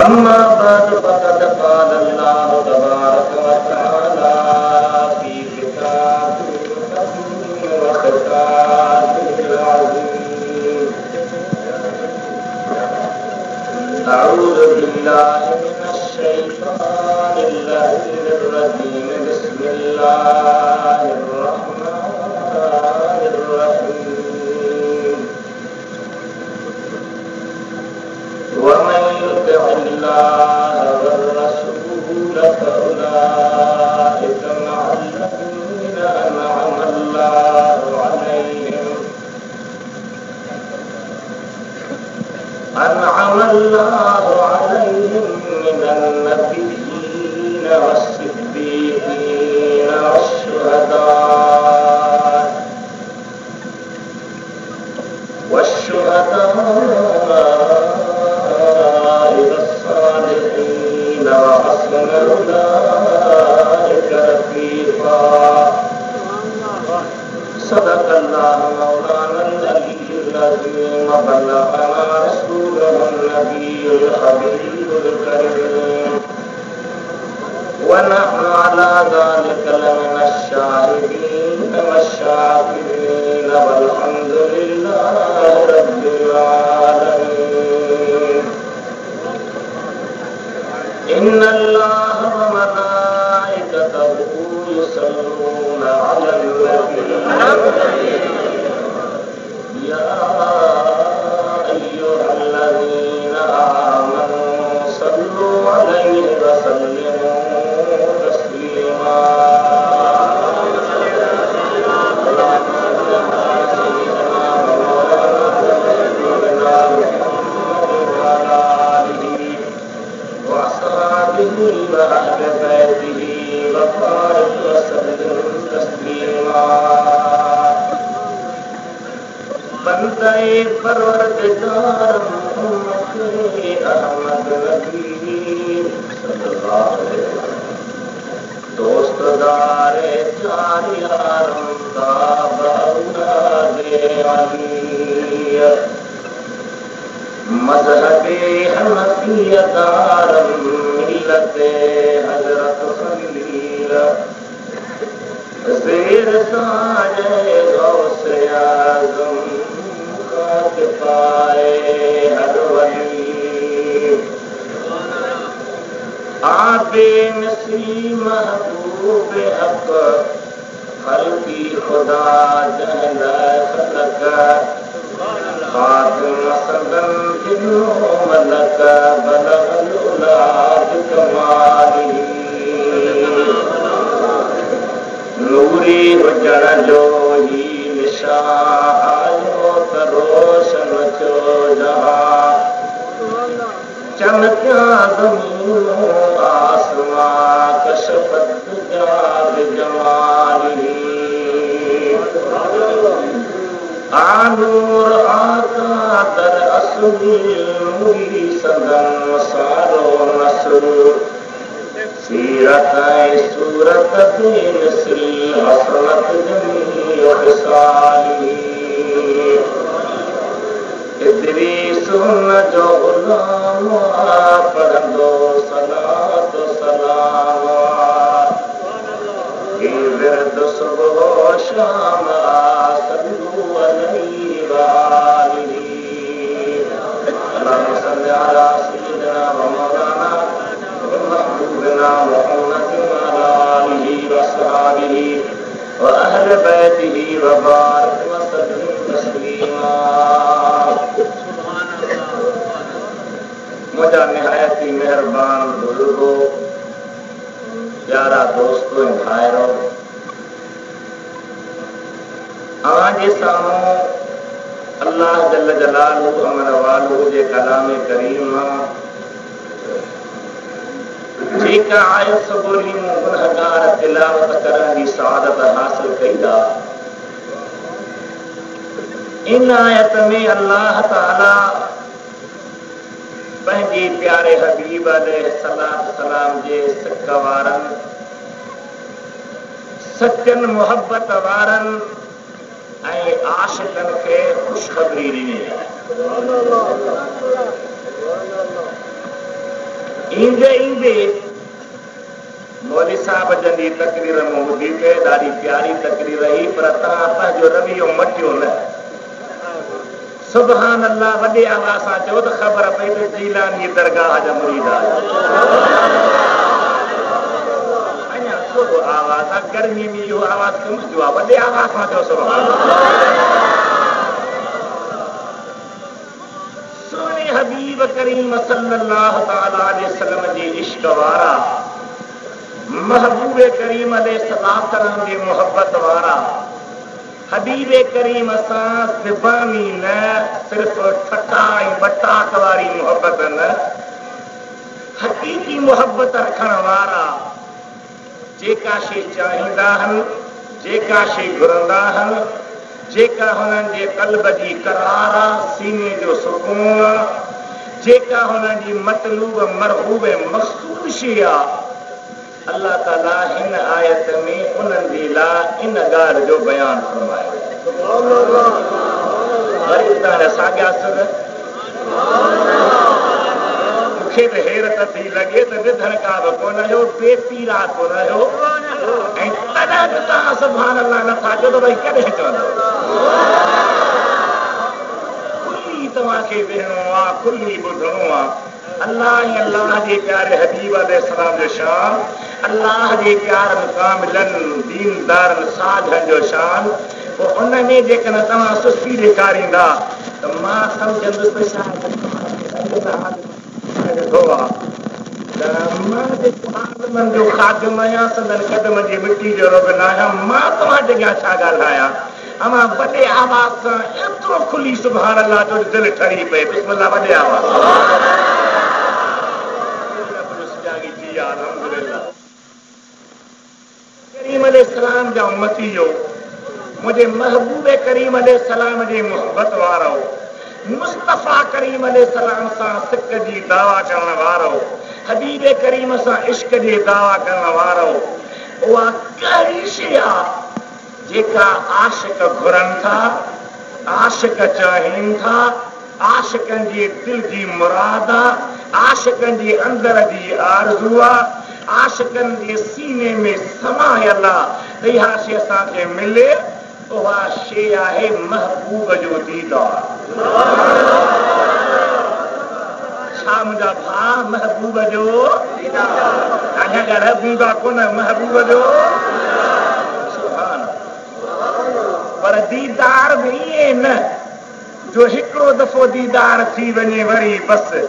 अम्मा बाद फक़द क़ाल अल्लाहु तबारक व तआला फी किताबिहिल हकीम व किताबिहिल अज़ीम। अऊज़ु बिल्लाहि मिनश शैतानिर रजीम। बिस्मिल्लाहिर रहमानिर रहीम। वमन युति'िल्लाह वर्रसूल फउलाइका मअल्लज़ीना अन'अमा अल्लाहु अलैहिम मिनन नबिय्यीन वस्सिद्दीक़ीन वश्शुहदा'i वस्सालिहीन व हसुन उलाइका रफ़ीक़ा। सदक़ल्लाहु मौलानल अलीयुल अज़ीम व बल्लगना रसूलुहुन नबियुल हबीबुल करीम व नहनु अला ज़ालिका लमिनश शाहिदीन वश्शाकिरीन वल्हम्दुलिल्लाहि रब्बिल आलमीन। इन्नल्लाह व मलाइकतहु युसल्लूना अलन नबी या अय्युहल्लज़ीना आमनू सल्लू अलैहि व सल्लिमू तस्लीमा। बंदे परवरदिगार मोहम्मद अहमद नबी सल्लल्लाहु अलैहि वसल्लम दोस्तदारे चार यारम का बाउलादे अली मज़हबे हनफियदारम मिल्लते हज़रत खलील ज़ेर साजे गौसे आज़म खाक पाए हर वली आबे नसी महबूब हक खल्की खुदा जहला खलक फातिम सदन जिन्नो मलक बलगल उलाद कमाली नूरी हुजण जो ही निशान आयो त रोशन चो जहां चमकिया ज़मीनो आसमां कशफत जाब जमाली आनूर आका दर असली नूरी सदन सारो नसर सीरत सूरत मिसल हसनत जमी हिसाली इदरीस न जो गुलाम पढ़ंदो सलात सलाम विरद सुबह शाम सल्लू अलैहि व आलिही। अल्लाहुम्मा सल्लि अला सय्यिदिना व मौलाना महबूबना मुहम्मद व अला आलिहि व अस्हाबिहि व अहले बैतिहि व बारिक व सल्लिम तस्लीमा। मुझा निहायत ही मेहरबान बुजुर्गो, प्यारा दोस्तों भाइरों, आज सामूं अल्लाह जल्ल जलालहू अमर वालू जे कलाम करीम जेका आयत बोली गुनहगार तिलावत करण की सआदत हासिल कई आहे। इन आयत में अल्लाह ताला पंहिंजे प्यारे हबीब अलैहिस्सलातु सलाम जे सिक वारन सचन मोहब्बत वारन ऐं आशिकन खे ख़ुशख़बरी ॾिनी आहे। ईंदे ईंदे मौली साहब जंदी तकरीर में ॿुधी पे ॾाढी प्यारी तकरीर रही पर तव्हां पंहिंजो रवैयो मटियो न। सुभान अल्लाह वॾे आवाज़ सां चओ त ख़बर पई त जीलानी दरगाह जा मुरीद आहिनि। अञा थोरो आवाज़ आहे, गर्मी में इहो आवाज़ कम जो आहे, वॾे आवाज़ सां चओ सुभान सोने हबीब करीम सल्लल्लाहु तआला अलैहि वसल्लम जी इश्क वारा, महबूबे करीम अलैहिस्सलाम जी मोहब्बत वारा, हबीबे करीम सां ज़बानी न सिर्फ़ ठटा ऐं बटाक वारी मोहब्बत न, हक़ीक़ी मोहब्बत रखण वारा, जेका शइ चाहींदा आहिनि, जेका शइ घुरंदा आहिनि, जेका हुननि जे क़ल्ब जी करार आहे, सीने जो सुकून आहे, जेका हुननि जी मतलूब मरहूब मक़सूद शइ आहे, अल्लाह ताला हिन आयत में उन्हनि जे लाइ इन ॻाल्हि जो बयानु फरमायो। साॻिया सुर मूंखे त हैरत थी लॻे त विधण का बि कोन हुयो, बेपीरा कोन हुयो, ऐं तॾहिं बि तव्हां सुभान अल्लाह नथा चओ त भई कॾहिं चवंदव। खुली तव्हांखे वेहणो आहे, खुली ॿुधणो आहे। अल्लाह ऐं अल्लाह जे प्यारे हबीब अलैहिस्सलाम जो शान, अल्लाह जे प्यार मुकामिलनि दीनदारनि साधनि जो शान, पोइ उन में जेकॾहिं तव्हां सुस्ती ॾेखारींदा त मां सम्झंदुसि त शायदि ॾिठो आहे त मां जेको आज़मनि जो ख़ादिम आहियां, संदन क़दम जी मिटी जो रोग न आहियां, मां तव्हांजे अॻियां छा ॻाल्हायां। अमां वॾे आवाज़ सां एतिरो खुली सुभान अल्लाह जो दिलि ठरी पए। बिस्मिल्लाह वॾे आवाज़ करीम अलैहिस्सलाम जा उम्मती हो, मुंहिंजे महबूबे करीम अलैहिस्सलाम जे मोहब्बत वारो, मुस्तफ़ा करीम अलैहिस्सलाम सां सिक जी दावा करण वारो, हबीबे करीम सां इश्क जी दावा करण वारो, उहा कहिड़ी शइ आहे जेका आशिक घुरनि था, आशिक चाहिनि था, आशिकनि जे दिल जी मुराद आहे, आशिकनि जे अंदर जी आरज़ू आहे, आशिकनि जे सीने में समायल आहे। इहा शइ असांखे मिले, उहा शइ आहे महबूब जो दीदार। छा मुंहिंजा भाउ महबूब जो अञा ॻाल्हि गूंगा कोन, महबूब जो पर दीदार बि ईअं न जो हिकिड़ो दफ़ो दीदार थी वञे वरी बसि,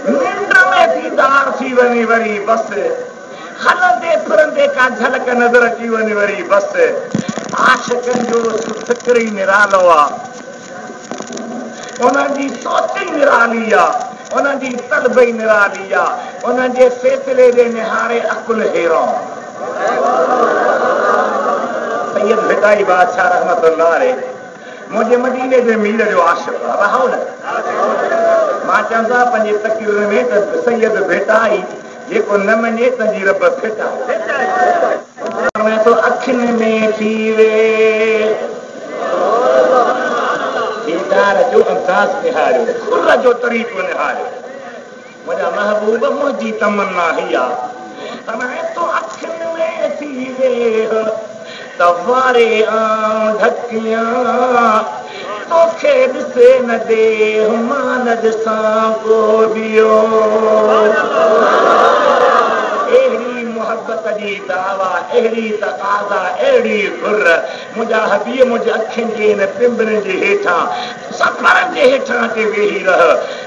निंड में दीदार थी वञे वरी बसि, हलंदे फिरंदे का झलक नज़र अची वञे वरी बसि। आशिक़नि जो फिक्र ई निरालो आहे, उन्हनि जी सोच ई निराली आहे, उन्हनि जी तलब ई निराली आहे, उन्हनि जे फ़ैसिले जे निहारे अकुल हैरान। सैयद भिटाई बादशाह रहमतुल्लाह अलैह मुंहिंजे मदीने जे मीर जो आशिक़ आहे। रहो न, मां चवंदो आहियां पंहिंजे तक़रीर में त सैयद भिटाई जेको न मञे तंहिंजी रब फिटाई। अखियुनि में थी वे दीदार जो अंदाज़ निहारियो, खुर जो तरीक़ो निहारियो। मुंहिंजा महबूब मुंहिंजी तमन्ना ही आहे तो अखियुनि में थी वे त वारे ढकियां तोखे ॾिसे न दे मां न ॾिसां को ॿियो। अहिड़ी मोहब्बत जी दावा, अहिड़ी तक़ाज़ा, अहिड़ी घुर, मुंहिंजा हबीब मुंहिंजे अखियुनि जे हिन पिंबरनि जे हेठां सफ़रनि जे हेठां ते वेही रह,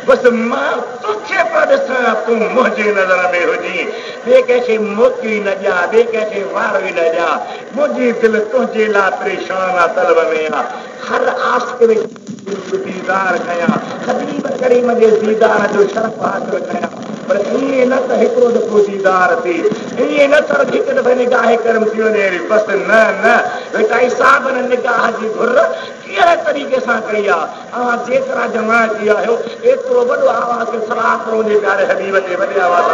बसि मां तोखे पियो ॾिसां, तूं मुंहिंजे नज़र में हुजी, ॿिए कंहिंखे मोकी न ॾियां, ॿिए कंहिंखे वार बि न ॾियां। मुंहिंजी दिलि तुंहिंजे लाइ परेशान आहे, तलब में आहे। हर आशिक़ दीदार कयां, हबीब करीम जे दीदार जो शरफ़ हासिल कयां, पर ईअं न त हिकिड़ो दफ़ो दीदार थी, ईअं न त हिकु दफ़े निगाह करम थी वञे बसि, न न भिटाई साहिब न निगाह जी घुर कहिड़े तरीक़े सां कई आहे। तव्हां जेतिरा जमा थी आहियो एतिरो वॾो आवाज़ खे सलाह करो जे प्यारे हबीब जे वॾे आवाज़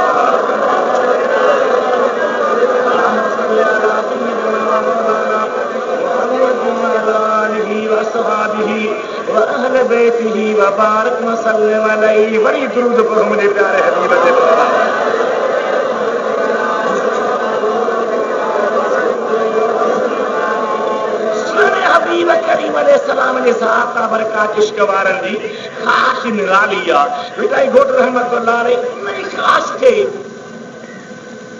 व अहल बैतिही व बारक वसल्लम अलैहि। बड़ी दुरूद पढ़ो मुझे प्यारे हबीब से। हबीब करीम अलैहिस्सलाम ने साहब बरकत इश्क वारन दी खास निरालिया बेटा घोट रहमतुल्लाह अलैहि नहीं खास थे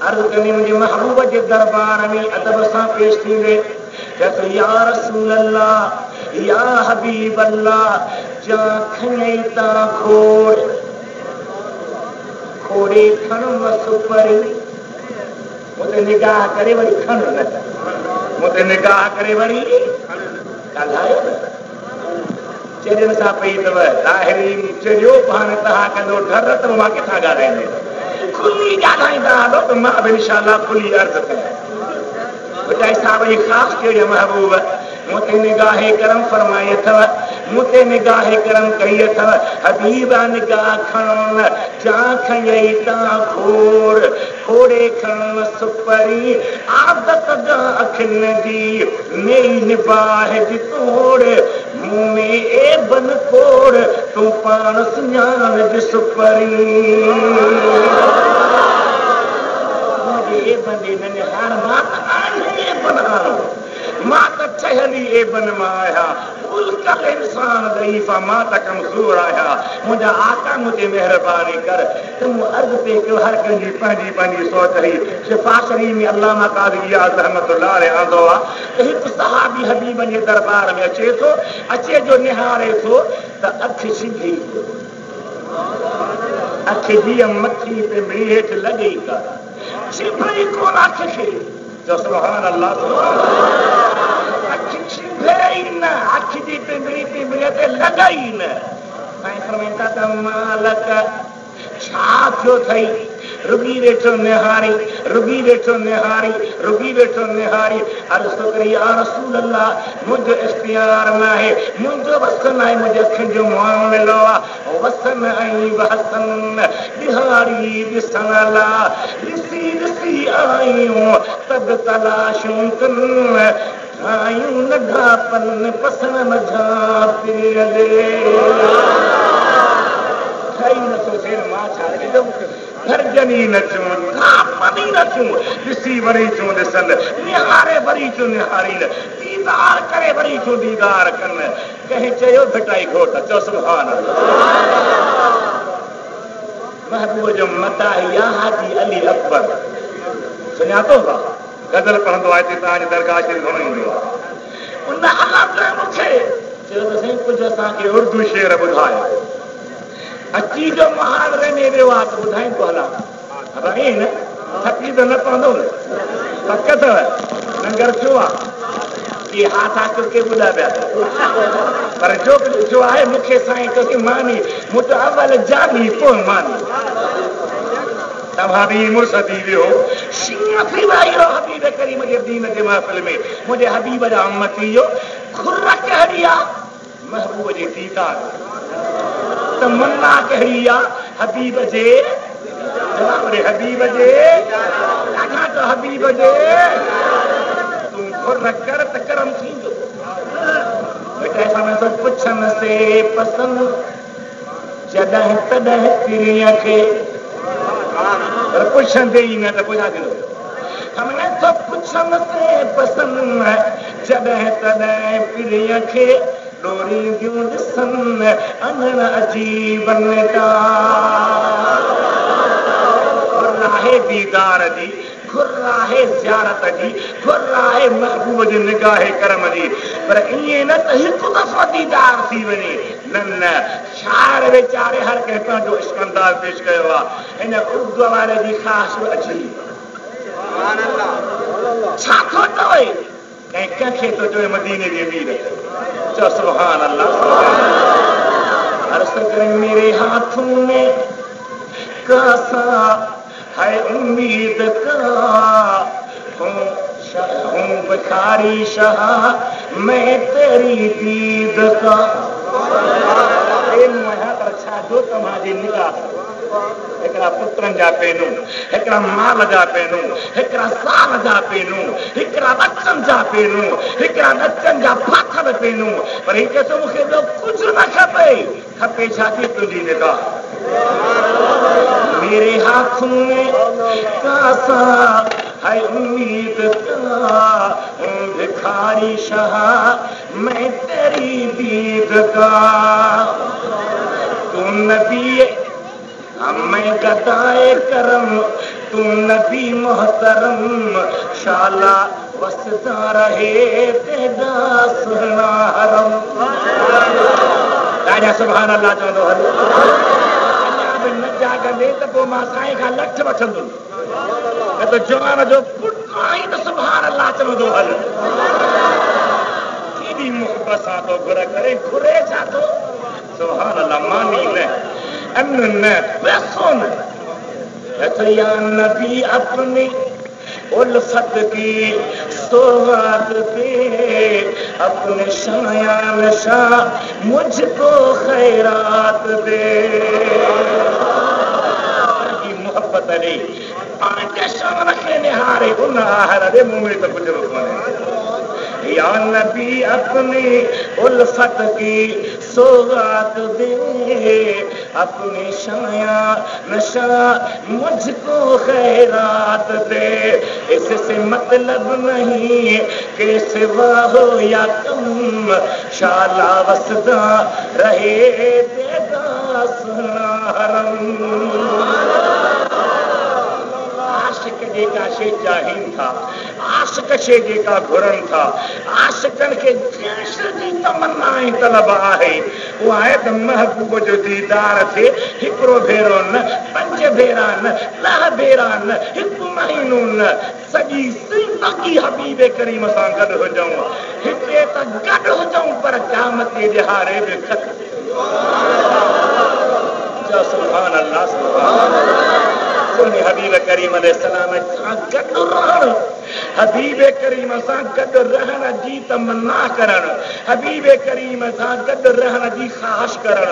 अर्ज करनी मुझे महबूब के दरबार में अदब सां पेश थींदे कहते या रसूल अल्लाह या हबीब अल्लाह जा खनैता खोड़े खण वसुपरी मुझे निगाह करे वरी खण न मुझे निगाह करे वरी चेरिन सां पई अथव ताहिरीन चरियो पाण तव्हां कंदो डर त मां किथां ॻाल्हाईंदे खुली ॻाल्हाईंदा हलो त मां बि इंशाअल्लाह खुली अर्ज़ कयां ॿुधाए साहब जी ख़ासि कहिड़े महबूब मुते निगाहे करम फरमाई अथव मुते निगाहे करम कई अथव हबीबा निगाह खणण जा खयई ता खोड़े खण सुपरी आदत जा अखिन जी नई निबाह जी तोड़ मुंह में ए बन कोड़ तू पाण सुञाण जी सुपरी ए बंदे न हार मां ए बनानो मां त ठहली ए बन मां आया उल्कल इंसान ज़ईफ़ा मां त कमज़ोर आया मुंहिंजा आका मुझे मेहरबानी कर तुम अर्ज़ पे कयो हर कंहिंजी पंहिंजी पंहिंजी सोच रही शिफ़ाशरी में अल्लामा क़ाज़ी इयाज़ रहमतुल्लाह अलैहि आंदो आहे हिकु सहाबी हबीब जे दरबार में अचे थो अचे जो निहारे थो त अखि सिधी अखि जी मथी पे मिड़ी हेठि लॻे ई कान सिभरी कोन अखि खे जो सुभान अल्लाह अखि सिभे ई न अखि जी पिंबड़ी ते लॻई न साईं फरमाईंदा त मालक छा थियो अथई रुगी वेठो निहारी अर्ज़ थो करे या रसूल अल्लाह मुंहिंजो इख्तियार न आहे मुंहिंजो वसन आहे मुंहिंजे अखियुनि जो मामिलो आहे वसन ऐं वहसन बिहारी ॾिसण लाइ ॾिसी आयूं तब तलाशूं कनि आयूं नंढापन पसंद मझा गर्जनी न चूं पनी न चूं ॾिसी वरी चूं ॾिसनि निहारे वरी चूं निहारीनि दीदार करे वरी चूं दीदार कनि कंहिं चयो भिटाई घोट चओ सुभान महबूब जो मदाहिया हाजी अली अकबर सुञातो गज़ल पढ़ंदो आहे हिते तव्हांजी दरगाह शरीफ़ घणो ईंदो आहे उन हालत मूंखे चयो त साईं कुझु असांखे उर्दू शेर ॿुधायो अची जो मुहावरे में वियो आहे त ॿुधाईं थो हलां रहे न थकी त न पवंदो न पक अथव लंगर थियो आहे कि हाथा चुके ॿुधा पिया पर जो बि ॾिठो आहे मूंखे साईं चयोसि मानी मूं त अवल जानी पोइ मानी तव्हां बि मुर्सदी वियो शींहं थी वियो हबीब करीम जे दीन जे महफ़िल में मुंहिंजे हबीब जा उम्मती जो खुर कहिड़ी आहे महबूब जे दीदार तमन्ना कहिड़ी आहे हबीब जे जनाब रे हबीब जे ॾाढा त हबीब जे तूं खुर कर त करम थींदो बेटा सां तो पुछन से पसंद जॾहिं तॾहिं तिरीअ खे पर पुछंदे ई न त ॿुधा ॾिनो हमने तो पुछन से पसंद जॾहिं तॾहिं तिरीअ खे डोरी दियूं ॾिसन अनण अजीबन था खुर आहे दीदार जी खुर आहे ज़ियारत जी खुर आहे महबूब जी निगाहे करम जी पर ईअं न त हिकु दफ़ो दीदार थी वञे न शाइर वीचारे हर कंहिं पंहिंजो इश्कंदाज पेश कयो आहे हिन उर्दू वारे जी ख़ासि अची छा थो चवे ऐं कंहिंखे थो चवे मदीने जी अमीर चो सुभान अल्लाह अर्ज़ करे मेरे हाथों में कासा है उम्मीद का हूँ भिखारी शाह मैं तेरी दीद का छा जो तव्हांजी निगाह हिकड़ा पुत्रन जा पेनू, हिकड़ा माल जा पेनू, हिकड़ा साल जा पेनू, हिकड़ा बच्चन जा पेनू, हिकड़ा बच्चन जा फाथल पेनू। पर ही कहतो मूंखे ॿियो कुझु न खपे। खपे छा थी तुंहिंजी निगाह। मेरे हाथों में कासा है उम्मीद का, भिखारी शाह मैं तेरी दीद का। तू नबी मैं गदाए करम, तू नबी मोहतरम, शाला वसदा रहे तेरा सुना हरम। राजा सुभान अल्लाह चवंदो हल न जागंदे त पोइ मां साईं खां लठ वठंदुमि। न त जवान जो पुटु आई त सुभान अल्लाह चवंदो हल। केॾी मुहबत सां थो घुर करे, घुरे छा थो? सुभान अल्लाह। मानी न, अन्न न, पैसो न। या नबी अपनी उल्फत की सौगात दे, अपने शायान शाह मुझको खैरात दे। मोहब्बत अली पंहिंजे शान खे निहारे उन आहर दे मुंह में त कुछ कोन्हे। या नबी अपनी उल्फत की सौगात दे, अपनी शाया नशा मुझको खैरात दे। इससे मतलब नहीं कि सिवा हो या कम, शाला वसदा रहे तेरा सुना हरम। आशिक जेका शे चाहीन था, आशिक शे जेका घुरन था, आशिकन के जैश जी तमन्ना ऐं तलब आहे, उहा आहे त महबूब जो दीदार थे। हिकिड़ो भेरो न, 5 भेरा न, 10 भेरा न, 1 महीनो न, सॼी ज़िंदगी हबीब करीम सां गॾु हुजऊं। हिते त गॾु हुजऊं पर क़यामत जे ॾिहाड़े बि गॾु। चओ सुभान अल्लाह, सुभान अल्लाह। सोने हबीब करीम अलैहिस्सलाम सां गॾु रहण, हबीब करीम सां गॾु रहण जी तमन्ना करण, हबीब करीम सां गॾु रहण जी ख़्वाहिश करण।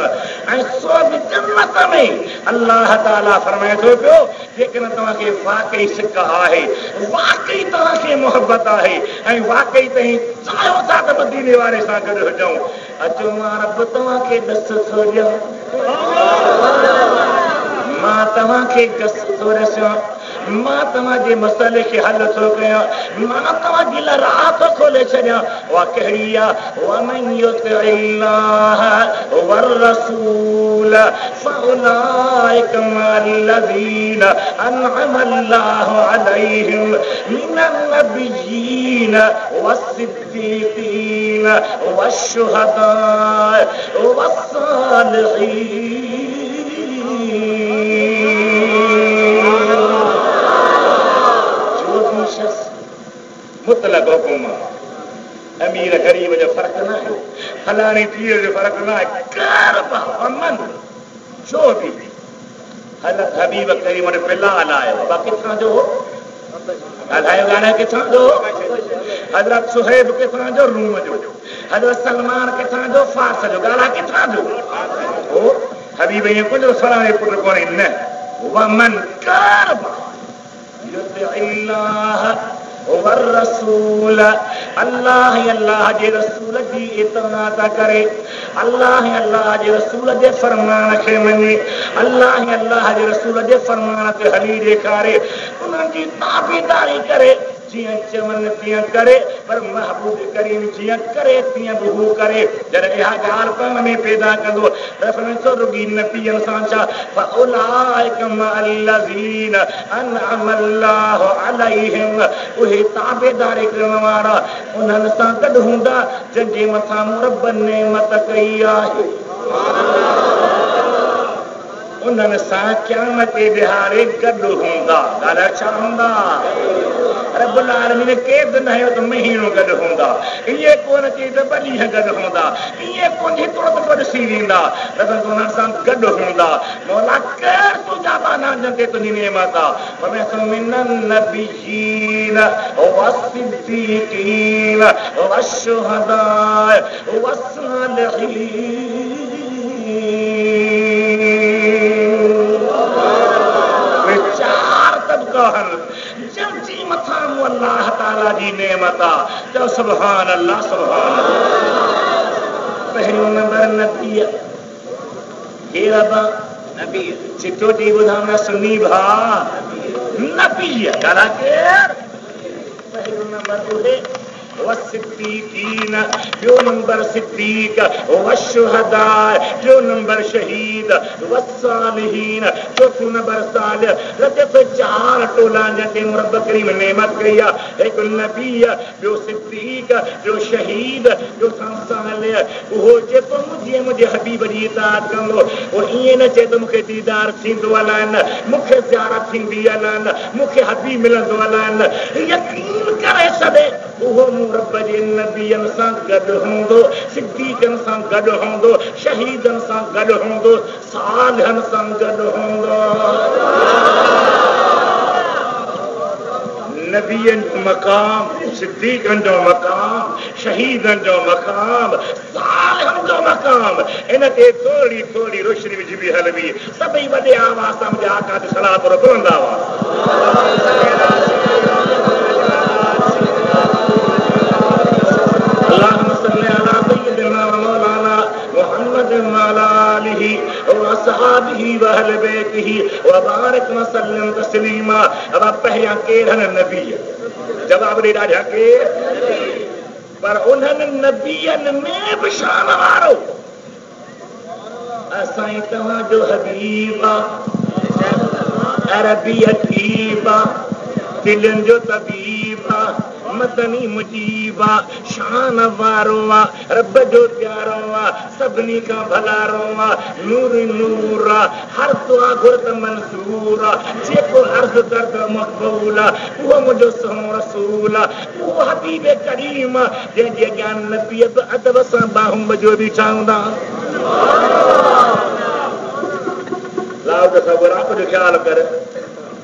ऐं सो बि जन्नत में अल्लाह ताला फरमाए थो पियो, जेकॾहिं तव्हांखे वाकई सिक आहे, वाकई तव्हांखे मोहबत आहे ऐं वाकई तव्हीं चाहियो था त मदीने वारे सां गॾु हुजऊं, अचो मां रब तव्हांखे ॾस थो ॾियां, मां तव्हांखे ॾस थो ॾिसां, मां तव्हांजे मसइले खे हल थो कयां, मां तव्हांजी लाइ राह थो खोले छॾियां। उहा कहिड़ी आहे? वमन युतिइल्लाह वररसूल फउलाइक मअल्लज़ीन अनअम अल्लाहु अलैहिम मिनन नबिय्यीन वस्सिद्दीक़ीन वश्शुहदा वस्सालिहीन। मुतलक हुकुम, अमीर गरीब जो फर्क न है, फलानी पीर जो फर्क न है। अमन जो भी हलत हबीब करीम ने पिला हलायो, किथां जो हो हलायो? गाना किथां जो? हजरत सुहेब किथां जो? रूम जो। हजरत सलमान किथां जो? फारस जो। गाना किथां जो? ओ हबीब ये कुछ फलाने पुट कोने न। वमन करबा युतिइल्लाह वररसूल, अल्लाह अल्लाह जे रसूल जी इताअत करे, अल्लाह अल्लाह जे रसूल जे फरमान खे मञे, अल्लाह अल्लाह जे रसूल जे फरमान ते हली ॾेखारे, उन्हनि जी ताबेदारी करे। जीअं चवनि तीअं करे, पर महबूब करीम जीअं करे तीअं बि हू करे। जॾहिं इहा ॻाल्हि पाण में पैदा कंदो, रफ़्तो रुॻी नबीअनि सां छा? फउलाइक मअल्लज़ीन अनअम अल्लाहु अलैहिम, उहे ताबेदारी करण वारा उन्हनि सां गॾु हूंदा जंहिंजे मथां रब नेमत कई आहे। उन्हनि सां क़यामत जे ॾिहाड़े गॾु हूंदा। ॻाल्हि छा हूंदा? रब्बुल आलमीन केर बि न आयो त महीनो गॾु हूंदा, इहे कोन चई त 2 ॾींहं गॾु हूंदा, इहे कोन हिकिड़ो दफ़ो ॾिसी वेंदा, रब उन्हनि सां गॾु हूंदा। मौला केर तुंहिंजा बाना जंहिंते तुंहिंजी नेमत आहे? मिनन नबिय्यीन वस्सिद्दीक़ीन वश्शुहदा वस्सालिहीन। रहन जंजी मथा अल्लाह ताला जी नेमत तो सुभान अल्लाह सुभान पहिरियों नंबर नबी केरबा नबी चिटोटी बुधाना सुनी भा नबी गाला केर पहिरियों नंबर उदे वसिद्दीकीन जो नंबर सिद्दीक वशुहदा जो नंबर शहीद वसालिहीन चौथो नंबर सालिह रजब चार टोला जते रब करीम नेमत कया एक नबी जो सिद्दीक जो शहीद जो सालिह वो जे तो मुझे हबीब जी इताअत कंदो वो इए न चे तो मुखे दीदार थींदो अलान मुखे ज़ियारत थींदी अलान मुखे हबीब मिलंदो अलान यकीन करे छॾे वो रब जे नबीअन सां गॾु हूंदो सिद्दीक़न सां गॾु हूंदो शहीदन सां गॾु हूंदो सालिहन सां गॾु हूंदो नबीअन जो मकाम सिद्दीक़न जो मकाम शहीदन जो मकाम सालिहन जो मकाम इन ते थोड़ी थोड़ी रोशनी विझी बि हलवी सभई वॾे आवाज़ सां मुंहिंजे आका ते सलात पर बुलंदा हुआ अल्लाहुम्मा सल्ली अला सय्यिदिना व मौलाना मुहम्मद व अला आलिहि व असहाबिहि व अहले बैतिहि व बारिक व सल्लिम तस्लीमा। अब पहिरियां केरनि नबी जवाब ॾे ॾाढा केर पर उन्हनि नबीअनि में बि शान वारो असां तव्हांजो हबीब अरबी हकीब दिलनि जो तबीब मदनी मुजीबा शान वारो रब जो प्यारो सभिनी खां भलारो नूर नूर हर दुआ घुरत मंसूर जेको अर्ज़ कर त मक़बूल वो मुझो सोहणो रसूल वो हबीब करीम जंहिंजे ज्ञान नबी बि अदब सां बाहूं बजो बि चाहंदा लाओ त सब रात जो ख्याल कर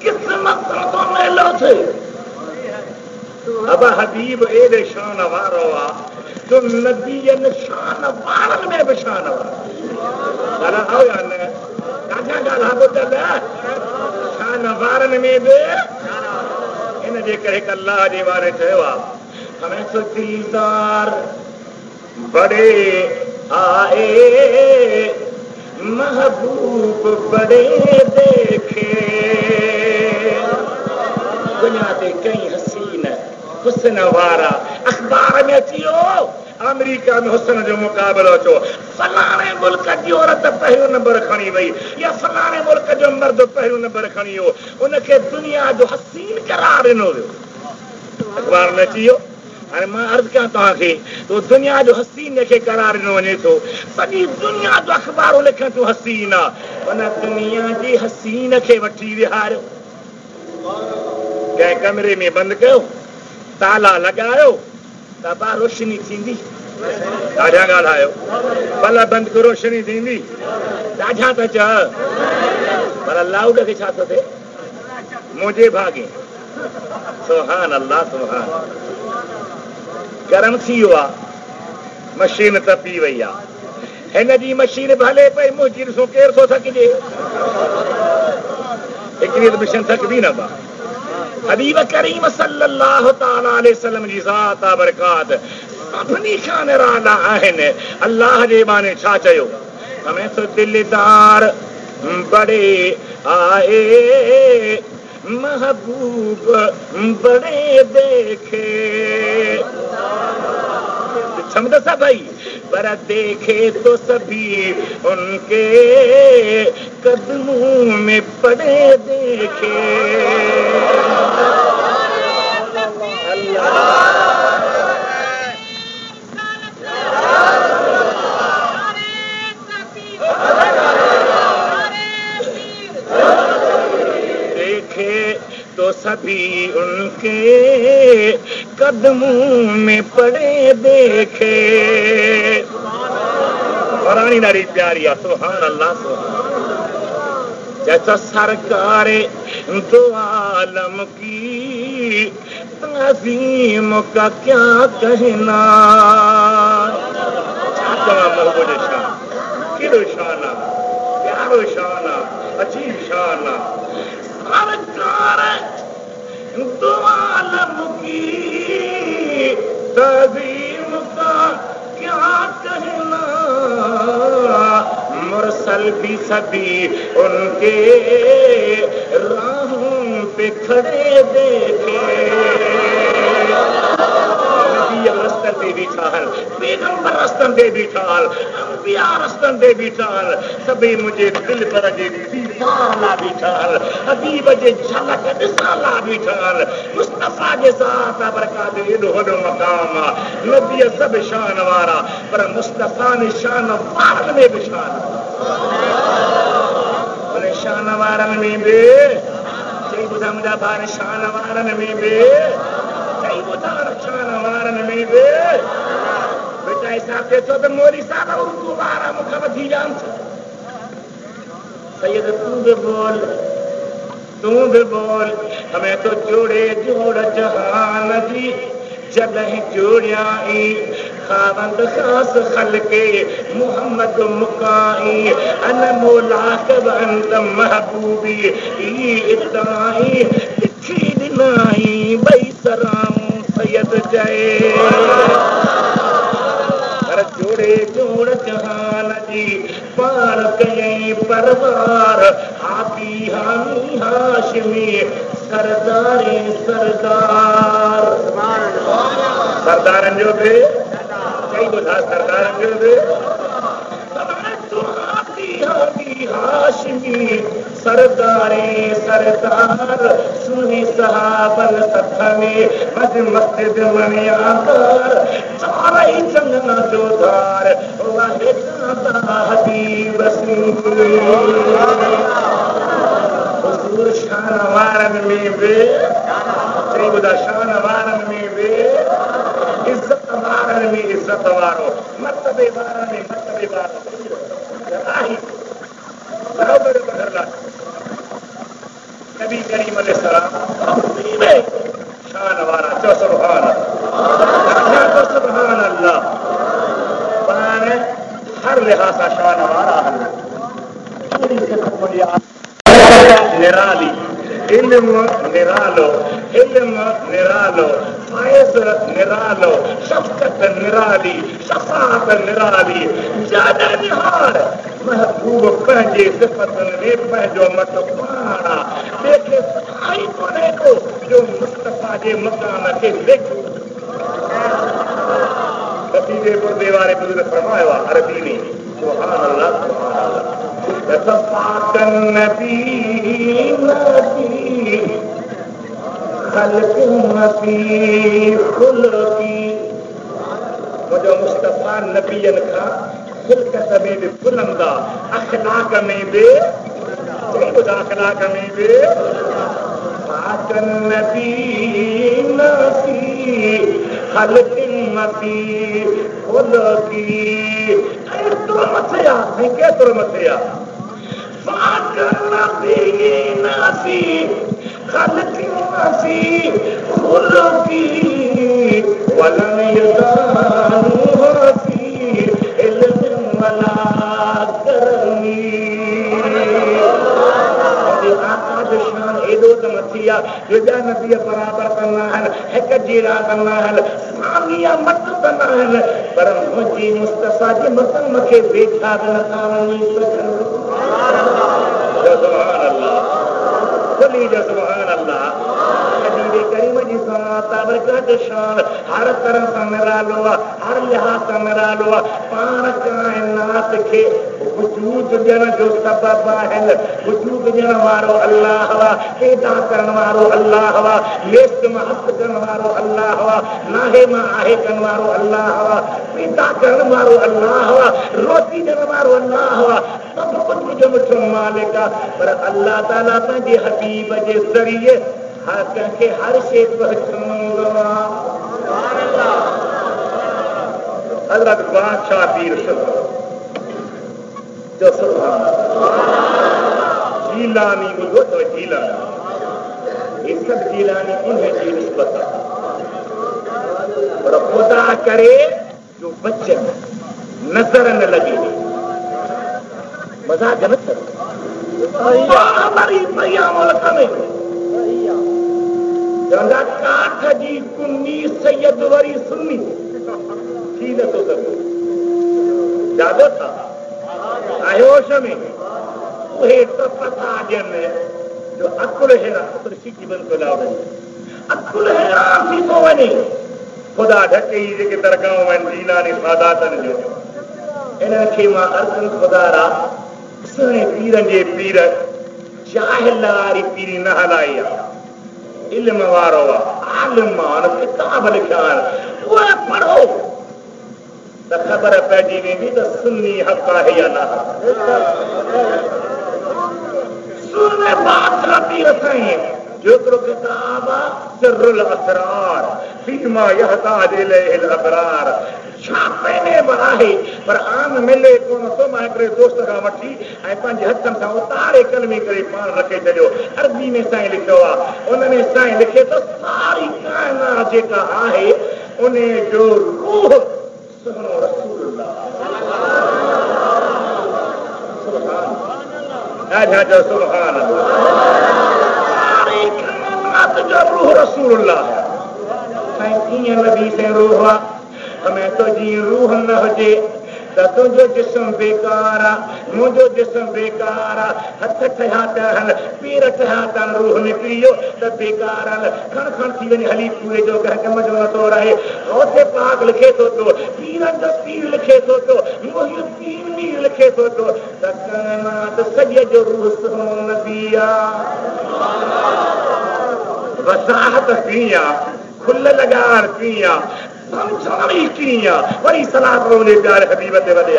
किस्मत तो मेलो थे अब हबीब एडे शान वारो तो नबीयन शान वारन में भी शान वारो गाला आओ या न काजा गाला ॿुधल शान वारन में भी इन जे करे अल्लाह जे वारे चयो हमें तो दिलदार बड़े आए महबूब बड़े देखे दुनिया ते कई हसीन हुस्न वारा अखबार में अचियो अमेरिका में हुस्न जो मुकाबलो चो फलाणे मुल्क जी औरत पहिरियों नंबर खणी वई या फलाणे मुल्क जो मर्द पहिरियों नंबर खणी हो उनखे दुनिया जो हसीन करार ॾिनो वियो अखबार में अचियो हाणे मां अर्ज़ कयां तव्हांखे तो दुनिया जो हसीन खे करार ॾिनो वञे थो सॼी दुनिया जो अखबारूं लिखनि थियूं हसीन उन दुनिया जी हसीन खे वठी विहारियो कंहिं कमरे में बंदि कयो ताला लॻायो त ॿाहिरि रोशनी थींदी ॾाढा ॻाल्हायो भला बंदि कयो रोशनी थींदी ॾाढा त चओ पर लाउड खे छा थो थिए मुंहिंजे भाॻे सुभान अल्लाह सुभान गरम थी वियो आहे मशीन तपी वई आहे हिन जी मशीन भले पई मुंहिंजी ॾिसो केरु थो थकिजे हिकिड़ी त मशीन थकंदी न बा हबीब करीम सल्लल्लाहु तआला अलैहि वसल्लम जी ज़ात बरकात सभिनी खां निराला आहिनि अल्लाह जे माने छा चयो हमें तो दिलदार बड़े आए महबूब बड़े देखे समझ सभई पर देखे तो सभी उनके कदमों में पड़े देखे देखे तो सभी उनके कदमों में पड़े देखे कुरानी नारी प्यारी है सुभान अल्लाह सुभान जैसा सरकार दो आलम की तज़ीम का क्या कहना महबूब शान केड़ो शाना प्यारो शाना अजीब शाना सरकार दो आलम की तज़ीम का क्या कहना, मुरसल भी सभी उनके राहों पे खड़े देखे। रस्तन दे बीठाल, पैगंबर रस्तन दे बीठाल, अंबिया रस्तन दे बीठाल, सभी मुझे दिल पर जे दीवाना बीठाल, हबीब जे झलक दिसाला बीठाल, मुस्तफा जे साथ बरकत इल्हो मकाम, नबी सब शान वारा, पर मुस्तफा ने शान वारन में बिशाल, बोले शान वारन में बे चई बुधा मुझा भार शान वारन में बे शान वारन में बे बेटा ऐसा कहते तो मोरी साहब उर्दू वारा मुखा वधी जान सैयद तू भी बोल हमें तो जोड़े जोड़ जहान जी जलह जोड़ियाई खावंद खास खलके मोहम्मद मुकाई अन मौलाक बंद महबूबी ई इताई तिखी दिनाई बई सराम सैयद जय। जोड़े जोड़ जहान जी पार कई परवार हाथी हामी हाशमी सरदारे सरदार सरदारन जो थे कई बुधा सरदारन जो थे हाथी हाशमी सरदारे सरदार सुनी सहाबल सथने मज मस्जिद मनियादार चारई चंगना जोधार वाहे दादा हबीब हुजूर शान वारन में बे चई बुधा शान वारन में बे इज्जत वारन में इज्जत वारो मर्तबे वारन में मर्तबे वारो राही बराबर बदला नबी करीम अलैहिस्सलाम में शान वारा चो सुभान अल्लाह पाने हर लिहाज से शान वारा निराली इल्म निरालो फैज निरालो शफकत निराली शफात निराली ज्यादा निहार महबूब पंहिंजे सिफ़तुनि में पंहिंजो मत पाणा देखे आई कोन्हे को जो मुस्तफा जे मकान खे देखो कसीदे बुर्दे वारे बुजुर्ग फरमायो आहे अरबी में सुभान अल्लाह तफाकन नबी नबी खल्क़ नबी खुल्क़ी मुझो मुस्तफा नबियन खां खिलकत में भी बुलंदा अखलाक में भी अखलाक में भी फाकन नबी नबी खल्क़ नबी खुल्क़ी तो मथे आ के तो मथे आ फाकन नबी नबी खल्क़ नबी खुल्क़ी वलन यदानु नबी बराबर कंदा आहिनि हिकु जीरा कंदा आहिनि सामिया मत कंदा आहिनि पर मुंहिंजी मुस्तफा जे मक़ाम खे वेठा बि नथा वञी सघनि सुभान अल्लाह बोली जो सुभान अल्लाह नबी करीम जी बरकत शान हर तरह सां निरालो आहे हर लिहाज़ सां निरालो आहे पाण काइनात खे वजूद ॾियण जो सबब आहिनि वजूद ॾियण वारो अल्लाह आहे पैदा करण वारो अल्लाह आहे नेस्त मां हस्त करण वारो अल्लाह आहे नाहे मां आहे करण वारो अल्लाह आहे पैदा करण वारो अल्लाह आहे रोटी ॾियण वारो अल्लाह आहे सभु कुझु जो मिठो मालिक आहे पर अल्लाह ताला पंहिंजे हबीब जे ज़रिए हर कंहिंखे हर शइ पहुचाईंदो आहे हज़रत बादशाह पीर जो सुभान जीलानी ॿुधो तो जीलानी ये सब जीलानी उन्हें जी निस्बत पर खुदा करे जो बचन नजर न लगे मजाक न हमारी मैया मुल्क में चवंदा काठ जी कुन्नी सैयद वरी सुन्नी थी नथो सघे जादो था आयोश में उहे तपता ॾियनि जो अकुल हैरान सीटी बंदि थो लावनि अकुल हैरान थी थो वञे ख़ुदा ढके ई जेके दरगाहूं आहिनि जीलानी सादातनि जो इन्हनि खे मां अर्ज़ु ख़ुदा रा असांजे पीरनि जे पीर जाहिल वारी पीरी न हलाई आहे इल्म वारो आहे आलिम आहे किताब लिखिया आहिनि उहे पढ़ो त ख़बर पइजी वेंदी त सुन्नी हक़ आहे या न सुन्नी बात पीर साईं जेतिरो किताब आहे सिरुल असरार फीमा यहताज इलैहिल अबरार छापे में आहे पर आम मिले कोन थो मां हिकिड़े दोस्त खां वठी ऐं पंहिंजे हथनि सां उतारे कलमी करे पाण रखे छॾियो अरबी में साईं लिखियो आहे उन में साईं लिखे थो सारी काइनात जेका आहे उन जो रूह सुहिणो रसूलुल्लाह जो सुभान अल्लाह सारी काइनात जो रूह रसूलुल्लाह साईं कीअं नबी से रूह आहे हमें तो जी रूह न हुजे त तुंहिंजो जिस्म बेकार आहे मुंहिंजो जिस्म बेकार आहे हथ ठहिया पिया आहिनि पेर ठहिया पिया आहिनि रूह निकिरी वियो त बेकार आहिनि खण खण थी वञे हली पूरे जो कंहिं कम जो नथो रहे रोज़े पाक लिखे थो पियो पीरनि जो पीर लिखे थो पियो मुहियुद्दीन मीर लिखे थो पियो त काइनात सॼे जो रूह सुहिणो नबी आहे वसाहत कीअं आहे खुल लॻाइण कीअं आहे समझावी कीअं वरी सलाह मुंहिंजे प्यारे हबीब ते वॾे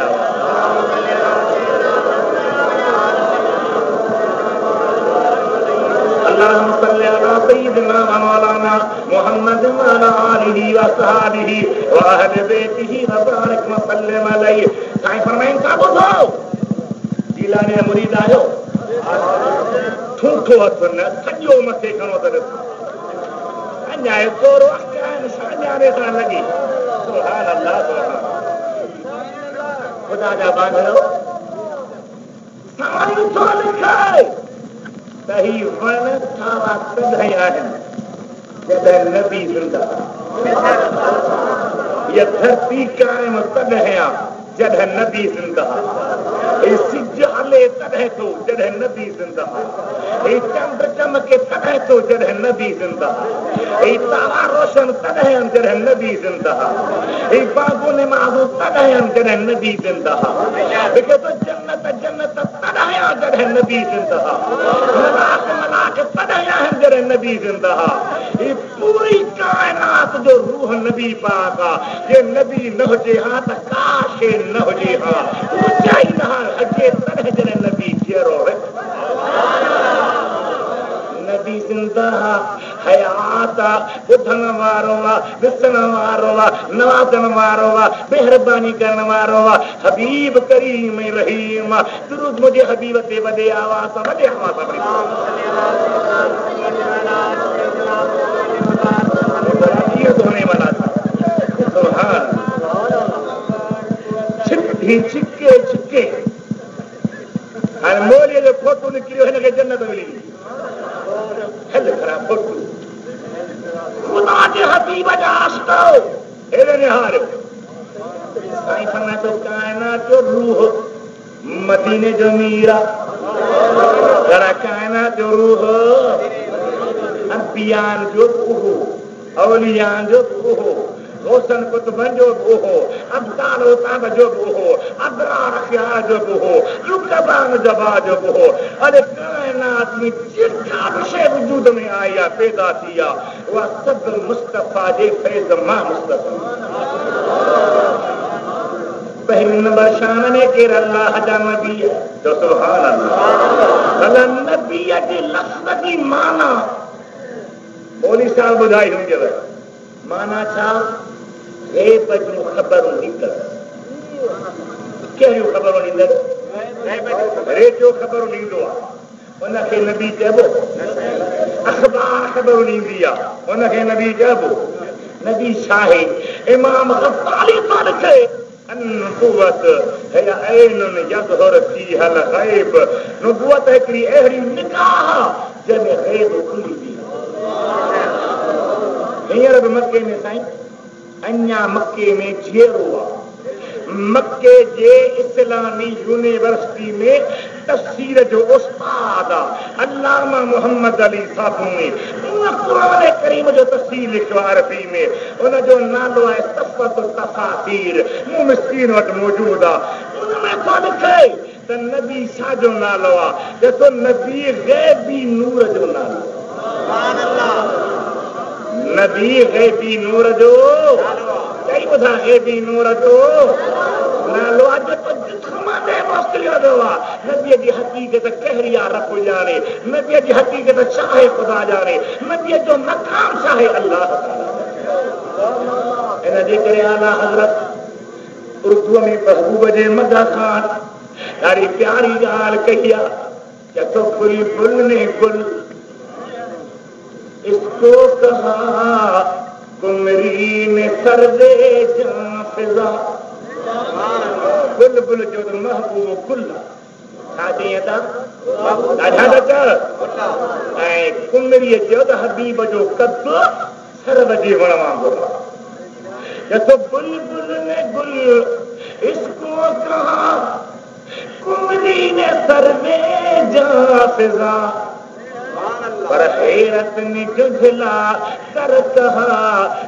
اللهم صل على سيدنا مولانا محمد وعلى آله وصحبه وأهل بيته وبارك وسلم عليه साईं फरमाइनि था ॿुधो जीलानी मुरीद आहियो ठूठो हथ न सॼो मथे खणो त ॾिसो अञा थोरो ॼाणे सां लॻी सुभान अल्लाह ख़ुदा जा बांधो साईं थो लिखाए त ही वण सारा तॾहिं आहिनि जॾहिं नबी ज़िंदा इहा धरती क़ाइम तॾहिं आहे जॾहिं नबी ज़िंदा सिज हले तॾहिं थो जॾहिं नबी ज़िंदा चंड चमके तॾहिं थो जॾहिं नबी ज़िंदा तारा रोशन तॾहिं आहिनि जॾहिं नबी ज़िंदा बाबू निमाज़ू तॾहिं आहिनि जॾहिं नबी ज़िंदा लिखे थो जन्नत जन्नत तॾहिं आहे जॾहिं नबी ज़िंदा मलाक मलाक तॾहिं आहिनि जॾहिं नबी ज़िंदा पूरी काइनात जो रूह नबी पाक आहे जे नबी न हुजे हा त का शइ न हुजे हा ऊचाई न अचे तॾहिं जॾहिं नबी जहिड़ो नबी ज़िंदा हयात ॿुधण वारो आहे ॾिसण वारो आहे नवाज़ण वारो आहे महिरबानी करण वारो आहे हबीब करीम रहीम दुरूद मुंहिंजे हबीब ते वॾे आवाज़ सां धोने वाला सुभान छिके छिके हाणे मोलीअ जो फोटो निकिरियो हिनखे जन्नत मिली हल ख़राब फोटो ख़ुदा जे हबीब जा आशिक़ो हेॾे निहारियो साईं फरमाए थो काइनात जो रूह मदीने जो मीर आहे काइनात जो रूह अंबियान जो उहो औलियान जो उहो रोशन कुतुबन जो उहो अब्दाल उताब जो उहो अबरार अखियार जो उहो रुकबान जबा जो उहो अरे काइनात में जेका बि शइ वजूद में आई आहे पैदा थी आहे उहा सभु मुस्तफ़ा जे फैज़ मां मुस्तफ़ा पहले नंबर शान ने केर अल्लाह जा नबी जो सुभान अल्लाह नबी जे लफ़्ज़ जी माना बोली साहब ॿुधाई हुजेव माना छा ग़ैब जूं ख़बरूं ॾींदड़ कहिड़ियूं ख़बरूं ॾींदड़ रेडियो ख़बरूं ॾींदो आहे उनखे नबी चइबो अख़बार ख़बरूं ॾींदी आहे उनखे नबी चइबो नबी छा आहे इमाम ग़ज़ाली थो लिखे नबूवत हिय ऐनुन यज़हर फ़ीहल ग़ैब नबूवत हिकिड़ी अहिड़ी निगाह जंहिंमें ग़ैब खुली थी मक्के में साईं अञा मक्के में जेरो आहे मक्के जे इस्लामी यूनिवर्सिटी में तफसीर जो उस्ताद अल्लामा मोहम्मद अली साबूनी कुरान करीम जो तफसीर लिखियो अरबी में उन जो नालो आहे सफ़त तफासीर मूं मिस्कीन वटि मौजूद आहे उन में तो लिखे त नबी छा जो नालो आहे ॾिसो नबी ग़ैबी नूर जो नालो सुभान अल्लाह नबी ग़ैबी नूर जो चई ॿुधा ग़ैबी नूर जो नालो अॼु तो जिस्माने मोकिलियो वियो आहे नबीअ जी हक़ीक़त कहिड़ी आहे रब ॼाणे नबीअ जी हक़ीक़त छा आहे ख़ुदा ॼाणे नबीअ जो मक़ाम छा आहे अल्लाह ताला इन जे करे आला हज़रत उर्दूअ में महबूब जे मदा खान ॾाढी प्यारी ॻाल्हि कही आहे चतो बुलबुल ने गुल इसको कहा कुमरी ने सर्दे जां फिजा बुलबुल जो महबूब गुल छा चई था ॾाढा ऐं कुमरीअ जो त हबीब जो कद सरव जे वण वांगुरु जतो बुलबुल ने गुल इसको कहा कुमरी ने सर्दे जां फिजा पर हैरत ने जुझला कर कहा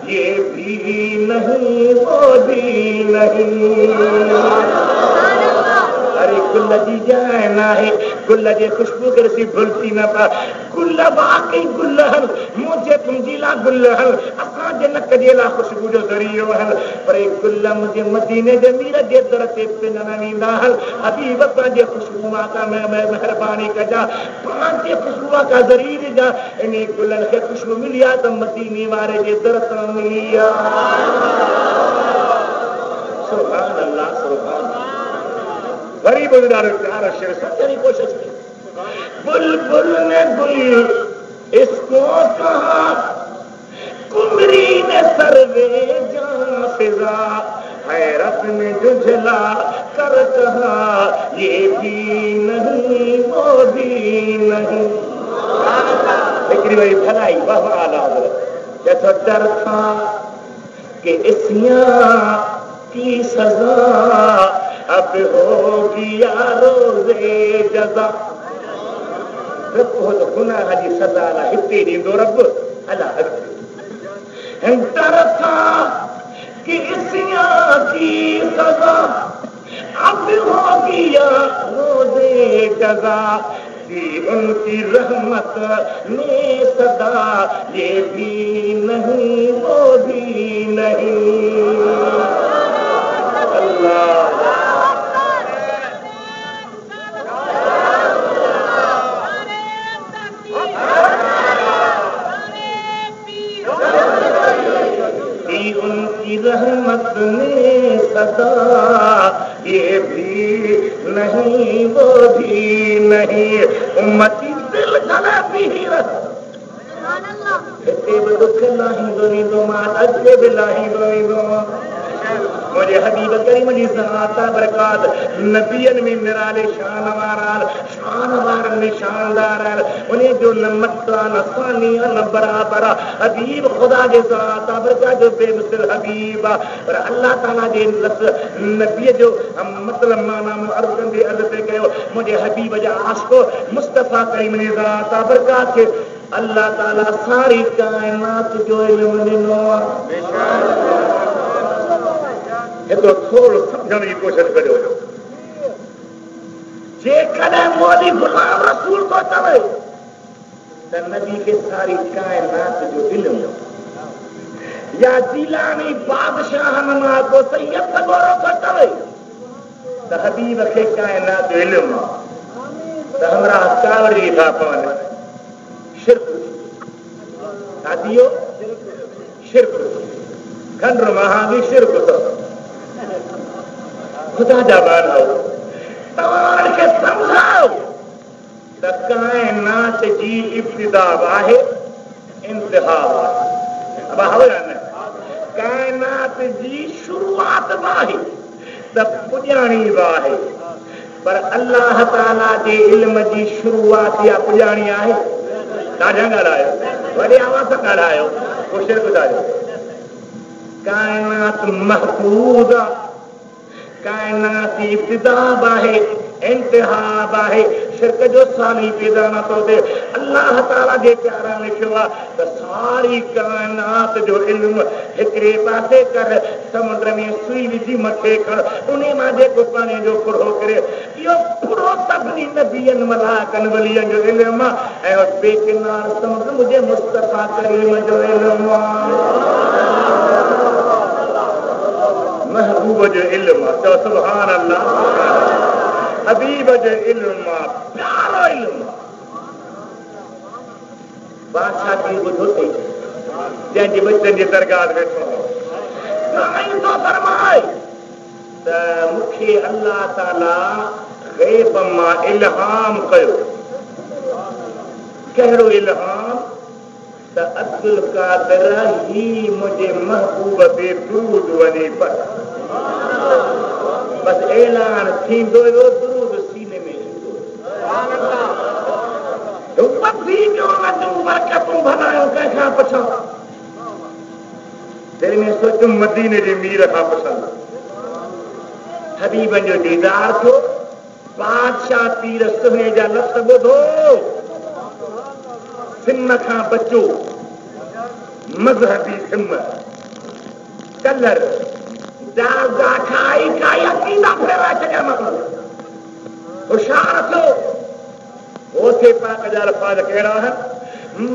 ये भी नहीं वो भी नहीं अरे गुल जी जान आहे गुल जे खुशबू के रसी भुलती न पा गुल वाकई गुल हल मुझे तुंहिंजी ला गुल हल असां जे नक जे ला खुशबू जो ज़रियो हल पर गुल मुझे मदीने जे मीर जे दर ते पिन न वेंदा हल हबीब पंहिंजे खुशबू का मेहरबानी कजा पंहिंजे खुशबू का ज़रिए जा इन गुलन खे खुशबू मिली आहे त मदीने वारे जे दर तां मिली आहे सुभान अल्लाह सुभान वरी ॿुधायो प्यार शेर सचरी कोशिश की बुलबुल ने गुल इसको कहा कुमरी ने सर्वे जां फिजा हैरत में जुझला कर कहा ये भी नहीं वो भी नहीं हिकिड़ी वरी भलाई वाह आला हज़रत जैसा डर था कि इसिया की सजा अब होगी या रोज़े जज़ा रब हो तो गुनाह जी सजा ला हिते ॾींदो रब अला डर था कि इसिया की सजा अब होगी या रोज़े जज़ा उनकी रहमत ने सदा ये भी नहीं वो भी नहीं अल्लाह उनकी रहमत ने सदा ये भी नहीं वो भी नहीं उम्मती दिल गले भी हिते बि दुख लाहींदो वेंदो मां अॻिते बि लाहींदो वेंदो मुझे हबीब करीम जी ज़ात बरकात नबियन में निराले शान वारन में शानदार उन जो न मत्ता न सानी न बराबर हबीब खुदा के ज़ात बरकात जो बेमिसाल हबीब पर अल्लाह ताला जे नबी जो मतलब माना अर्ज़ कंदे अर्ज़ पे कयो मुझे हबीब जा आशिको मुस्तफा करीम जी ज़ात बरकात के अल्लाह ताला सारी कायनात जो इल्म ॾिनो तो थोड़ो समझण जी कोशिश करियो जेकॾहिं मौली गुलाम रसूल को चवे त नबी खे सारी कायनात जो इल्म या जिलानी बादशाहनि मां को सैयद सगोरो को चवे त हबीब खे कायनात जो इल्म त हमरा कावड़ी था पवन शिरक शादियो शिरक खंड महादी शिरक तो खुदा जा मानो तव्हां खे समझाओ त कायनात जी इब्तिदा आहे इंतिहा आहे अब हवरन कायनात जी शुरुआत आहे त पुॼाणी आहे पर अल्लाह ताला जे इल्म जी शुरुआत या पुॼाणी आहे ॾाढा ॻाल्हायो वॾे आवाज़ सां ॻाल्हायो कोशिशि ॿुधायो कायनात महफूज आहे, कायनात जी इब्तिदा आहे, इंतिहा आहे, शिरक जो साली पैदा न थो थिए। अल्लाह ताला जे प्यारा लिखियो आहे त सारी कायनात जो इल्म हिकिड़े पासे कर, समुंड में सुई विझी मथे खण, उन मां जेको पाणी जो फुरो करे, इहो फुरो सभिनी नबियनि मलाकनि वलियनि जो इल्म आहे, ऐं बेकिनार समुंड मुंहिंजे मुस्तफ़ा करीम जो इल्म आहे, महबूब जो इल्म आहे। चओ सुभान अल्लाह। हबीब जो इल्म आहे, प्यारो इल्म आहे। बादशाह खे ॿुधो अथई, जंहिंजे बचनि जे दरगाह वेठो थो फरमाए त मूंखे अल्लाह ताला ग़ैब मां इल्हाम कयो। कहिड़ो इल्हाम? त अब्दुल कादिर ही मुंहिंजे महबूब ते दुरूद वञे पर। बस ऐलान थींदो हुयो, दुरूद सीने में ईंदो। बरकतूं भलायूं कंहिंखां पुछां, दिलि में सोचूं मदीने जे मीर खां पुछां। हबीबनि जो दीदार थियो, बादशाह पीर सुहिणे जा लफ़्ज़ ॿुधो, सिम खां बचो, मज़हबी सिम, कलर जाज़ा खाई खाई अकीदा फेराए छॾिया माण्हू। होशियार थियो, ओथे पाक जा अल्फाज़ कहिड़ा आहिनि?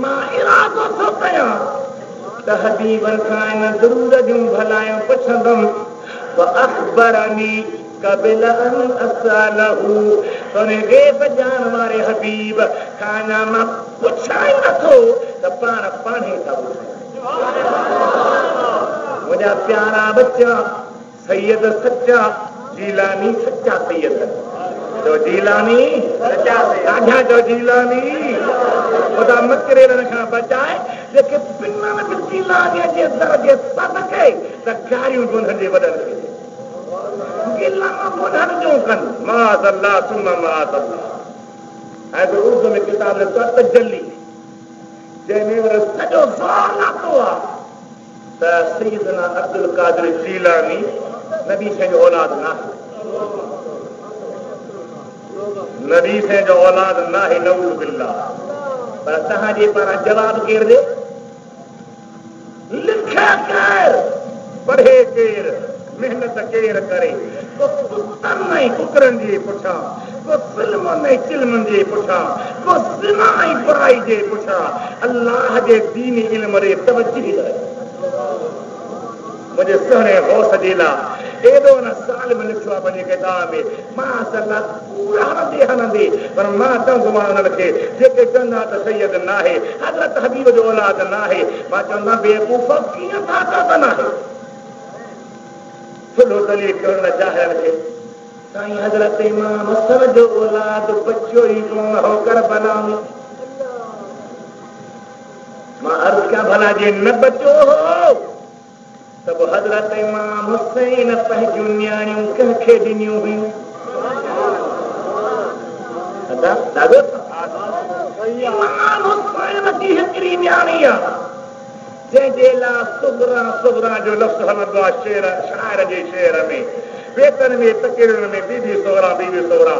मां इरादो थो कयां त हबीबनि खां इन दुरूद जूं भलायूं पुछंदुमि। अख़बरनी क़बिल अन असअलहू, तोने ग़ैब ॼाण वारे हबीब खां मां पुछां ई नथो त पाण पाणे था ॿुधायूं। मुंहिंजा प्यारा बच्चा सैयद सच्चा जीलानी सच्चा सैयद, जो जीलानी सच्चा ॾाढा, जो जीलानी ख़ुदा मकरेरनि खां बचाए, जेके पिननि बि जीलानीअ जे दर जे सदके त गारियूं गुनहनि जे वॾनि खे गिला गुनहनि जूं कनि। माज़अल्लाह सुम्मा माज़अल्लाह। ऐं उर्दू में किताब लिखो आहे तजल्ली, जंहिंमें वरी सॼो ज़ोर लाथो आहे त सैयदना अब्दुल कादिर जीलानी नबी साईं जो औलाद न आहे, नबी साईं जो औलाद न आहे, नऊज़ बिल्लाह। पर तव्हांजे पारां जवाब केरु ॾे? लिखे केरु, पढ़े केरु, मेहनत केरु करे? को कुतनि ऐं कुकरनि जे पुठियां, को फिल्मुनि ऐं चिल्मनि जे पुठियां, को ज़िना ऐं बुराई जे पुठियां अल्लाह जे दीनी इल्म ॾे तवज्जो करे। मुंहिंजे सुहिणे गौस जे लाइ एॾो न साल में लिखियो आहे पंहिंजे किताब में, माशाअल्लाह पूरा हलंदे, पर मां चवंदोमांव उन्हनि खे जेके चवंदा त सैयद न आहे, हज़रत हबीब जो औलाद न आहे, मां चवंदा बेवकूफ़ कीअं था चओ त न आहे? थुल्हो दलील करण चाहिनि खे साईं हज़रत इमाम हसन जो औलाद बच्चो ई कोन हो करबला में। मां अर्ज़ कयां भला जे न बच्चो हो त पोइ हज़रत इमाम हुसैन पंहिंजूं नियाणियूं कंहिंखे ॾिनियूं हुयूं? इमाम हुसैन जी हिकिड़ी नियाणी आहे जंहिंजे लाइ सुगरा सुगरा जो लफ़्ज़ हलंदो आहे शेर शाइर जे शेर में, वेतन में तकरीरनि में बीबी सोहरा, बीबी सोहरा।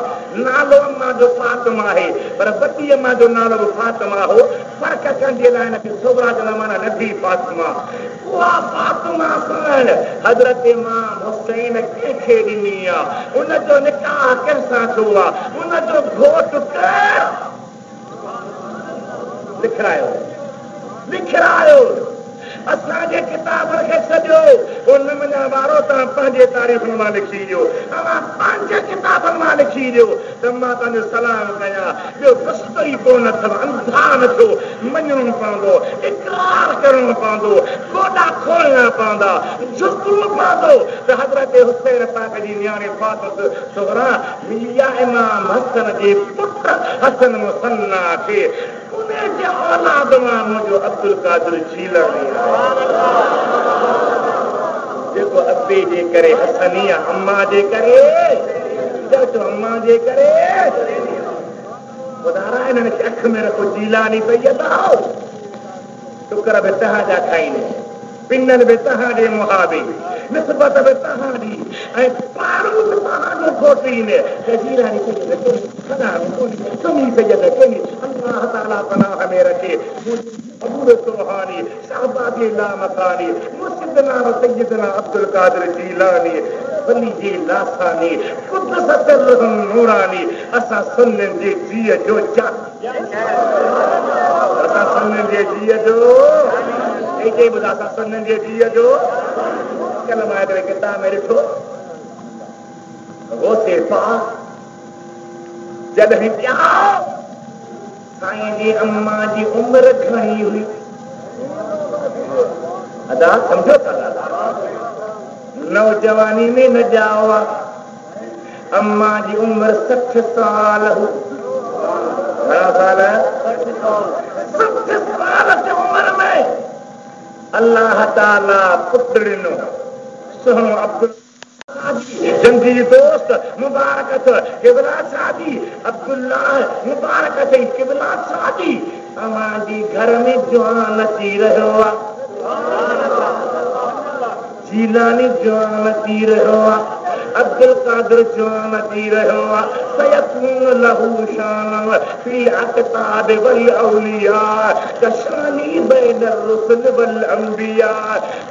नालो अम्मा जो फातिमा आहे, पर वॾी अम्मा जो नालो बि फातिमा हो। फ़र्क़ु कंहिंजे लाइ न सोहरा जो माना नंढी फातिमा। उहा फातिमा सां हज़रत इमाम हुसैन कंहिंखे ॾिनी आहे? उनजो निकाह कंहिंसां थियो आहे? उनजो घोटु केरु? लिखायो लिखायो असांजे किताबनि खे सॼो उन मुंहिंजा वारो तव्हां पंहिंजे तारीफ़ुनि मां लिखी ॾियो, तव्हां पंहिंजे किताबनि मां लिखी ॾियो त मां तव्हांजो सलाम कयां। ॿियो रस्तो ई कोन अथव, अंधा न थियो, मञणो पवंदो, इक़रार करणो पवंदो, गोॾा खोलणा पवंदा, झुकणो पवंदो त हज़रत हुसैन पाक जी नियाणी फातिमा सोहरा मिलिया इमाम हसन जे पुट हसन मुसन्ना खे उनजे औलाद मां मुंहिंजो अब्दुल कादिर जीलानी आहे, जेको अबे जे करे हसनी आहे, अम्मा जे करे अम्मा जे करे ॿुधारा हिननि अख में रखो जीलानी पई अथव, टुकर बि तव्हांजा खाईंदे। पिनन बि तव्हांजे मुहाबे निस्बत बि तव्हांजी ऐं पारूं बि तव्हांजो खोटीने जीरानी सुनी सजद कोन्हे अल्लाह ताला पनाह में रखे अबूर सुबहानी शहबादी लामकानी मुर्शिदना व सय्यदना अब्दुल कादिर जीलानी वली जी लासानी कुदस सिरहुम नूरानी असां सुन्नन जे जीअ जो जान असां सुन्नन जे जीअ जो एके ॿुधा असां सुन्नन जे जीअ जो कल मां हिकिड़े किताब में ॾिठो गौसे पाक जॾहिं ॼाओ साईं जी अम्मा जी उम्र घणी हुई अदा समझो था नौजवानी में न जाओ अम्मा जी उम्र 60 साल घणा साल 60 साल की उम्र में अल्लाह ताला पुत्र ॾिनो सुहिणो अब्दुल जंगी दोस्त मुबारक किबला शादी अब्दुल्लाह मुबारक थी किबला शादी हमारी घर में जवान अची रहियो आहे जीलानी जवान अची रहियो आहे अब्दुल कादिर जवान अची रहियो आहे सयकून लहू शान फी अक़ताब वल औलिया कशानी बैन रुसल वल अंबिया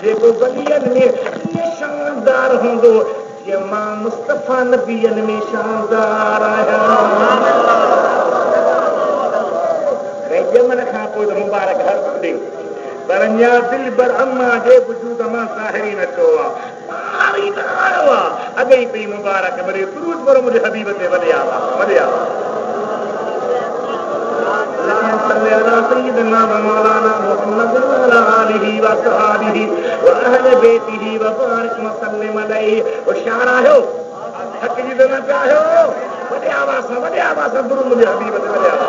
जेको वलियन में ये शानदार हूंदो ये मां मुस्तफा नबियन में शानदार आहियां जमन खां पोइ त मुबारक हर ॾे पर अञा दिल बर अम्मा जे वजूद मां ज़ाहिरी न थियो आहे न आयो आहे अॻे ई पई मुबारक मिले दुरूद पढ़ो मुंहिंजे हबीब ते वॾे आवा वॾे आवा सय्यदना व मौलाना मुहम्मद व आलिहि व सहाबिहि व अहले बैतिहि व बारिक वसल्लम अलैहि होशियार आहियो हक़ जी न चाहियो वॾे आवाज़ सां दुरूद मुंहिंजे हबीब ते वॾे आवा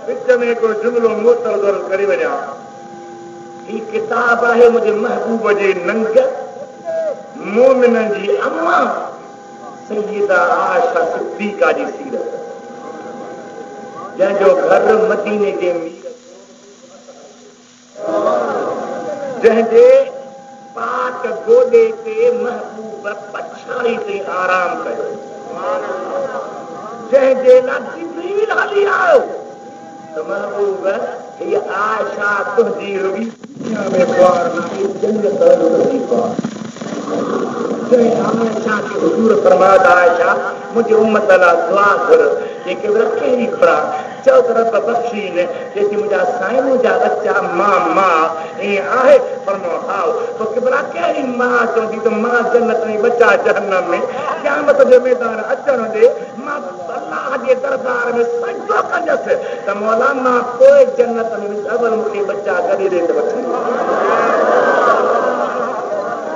विच में हिकिड़ो जुमिलो मोतल दर्ज करे वञा ही किताब आहे मुंहिंजे महबूब जे नंग मोमिननि जी अम्मा सय्यदा आयशा सिद्दीका जी सीरत जंहिंजो घर मदीने जे जंहिंजे पाक गोॾे ते महबूब पछाड़ी ते आराम कयो जंहिंजे लाइ जिब्रील हली आयो महबूब ये आयशा तुझी रुगी दुनिया में द्वार नहीं जन्नत रुगी द्वार जय आयशा के हुजूर फरमाया आयशा मुझे उम्मत अला दुआ कर ये के रखे ही खड़ा चौ तरफ बख्शी ने जेकी मुझा साईं मुझा बच्चा मां ये आहे फरमाओ हाओ तो किबरा केरी मां चोंदी तो मां जन्नत में बच्चा जहन्नम में क़यामत जो मैदान अचण दे मां अल्लाह जे दरबार में सजदो कंदसि त मौला मां कोई जन्नत में अवल मूंखे बच्चा गॾे ॾे त वठी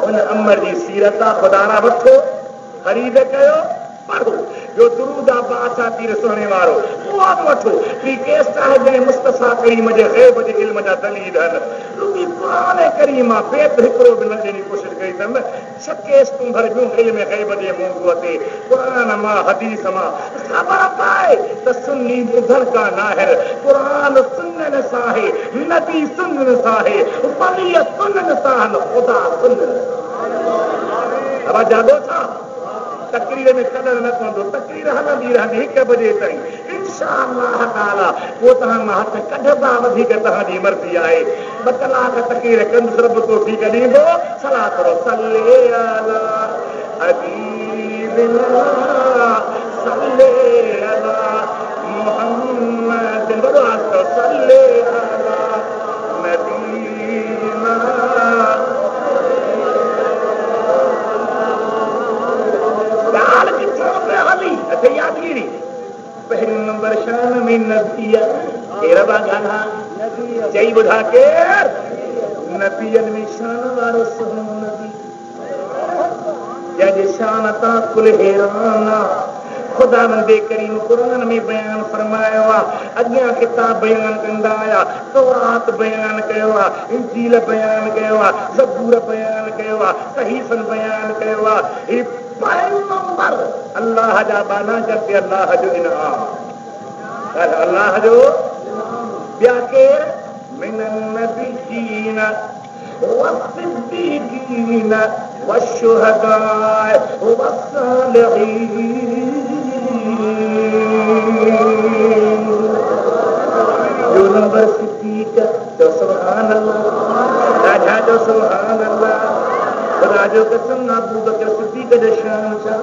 उन अमर जी सीरत खुदारा वठो ख़रीद कयो पढ़ो जो दुरूद बादशाह तीर सोने वारो उहा वठो ही केस साहिब ने मुस्तफा करीम जे गैब जे इल्म जा दलील हन रुबी कुरान करीम बेत हिकड़ो भी न ॾियण जी कोशिश कई तम छकेस तुम भर जो इल्म गैब जे मौजू ते कुरान मां हदीस मां खबर पाए त सुन्नी बुधर का नाहिर कुरान सुन्नन साहे नबी सुन्नन साहे वली सुन्नन साहन खुदा सुन्नन अब जादो था तकरीर में कदर न कंदो तकरीर हलंदी रहंदी 1 बजे ताईं इंशाअल्लाह ताला वो तहां मां हथ कढंदा वधीक तहांजी मर्ज़ी आहे 2 कलाक तकरीर कंदुसि रब तौफ़ीक़ ॾींदो सलाह करो सल्ले अला हबीबिना सल्ले अला मुहम्मद बड़ो आस्तो सल्ले अला नबीना यादगिरी पहले नंबर शान में नबिया रबा गाना चई ॿुधा केर नबियन में शान वारो सुहिणो नबी जंहिंजी शान तां कुल हैरान खुदा बंदे करीम कुरान में बयान फरमायो आहे अॻियां किताब बयान कंदा आया तौरात बयान कयो आहे इंजील बयान कयो आहे ज़बूर बयान कयो आहे सहीफ़न बयान कयो आहे ख़बर अल्लाह जा बाना करते अल्लाह जो इनाम अल्लाह जो ॿिया केर मिनन नबिय्यीन वस्सिद्दीक़ीन वश्शुहदाए वस्सालिहीन जो नंबर सिद्दीक़ जो सुभान अल्लाह राजा जो सुभान अल्लाह खुदा जो कसम अबू बकर सिद्दीक़ जो शान छा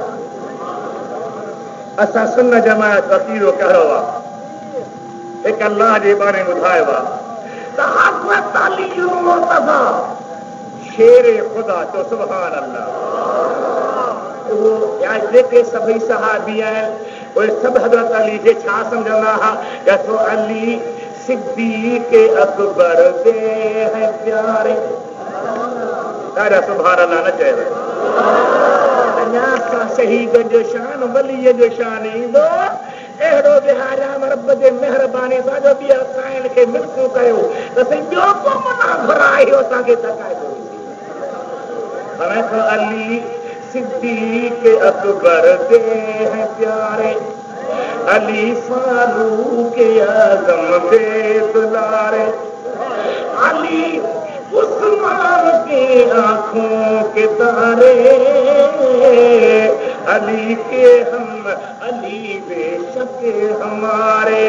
असां सुन्न जमात अक़ीदो कहिड़ो आहे हिकु अल्लाह जे बारे ॿुधायो आहे त हज़रत अली मुर्तज़ा शेर ख़ुदा जो सुभान अल्लाह उहो या जेके सभई सहाबी आहिनि उहे सभु हज़रत अली खे छा सम्झंदा हुआ त तो अली सिद्दीक़ अकबर दे है प्यारे ॾाढा सुभान अल्लाह न चयो अञा सां शहीद जो शान वलीअ जो शान ईंदो अहिड़ो बिहारिया रब जे महिरबानी सां जो बि असां खे मिल्कूं कयो त साईं ॿियो को मना घुराए असांखे तकाए थो हाणे तो अली सिद्दीक़ अकबर दे है प्यारे अली फारूक आज़म दे दुलारे अली उस्मान की आंखों के तारे अली के हम अली बेशक हमारे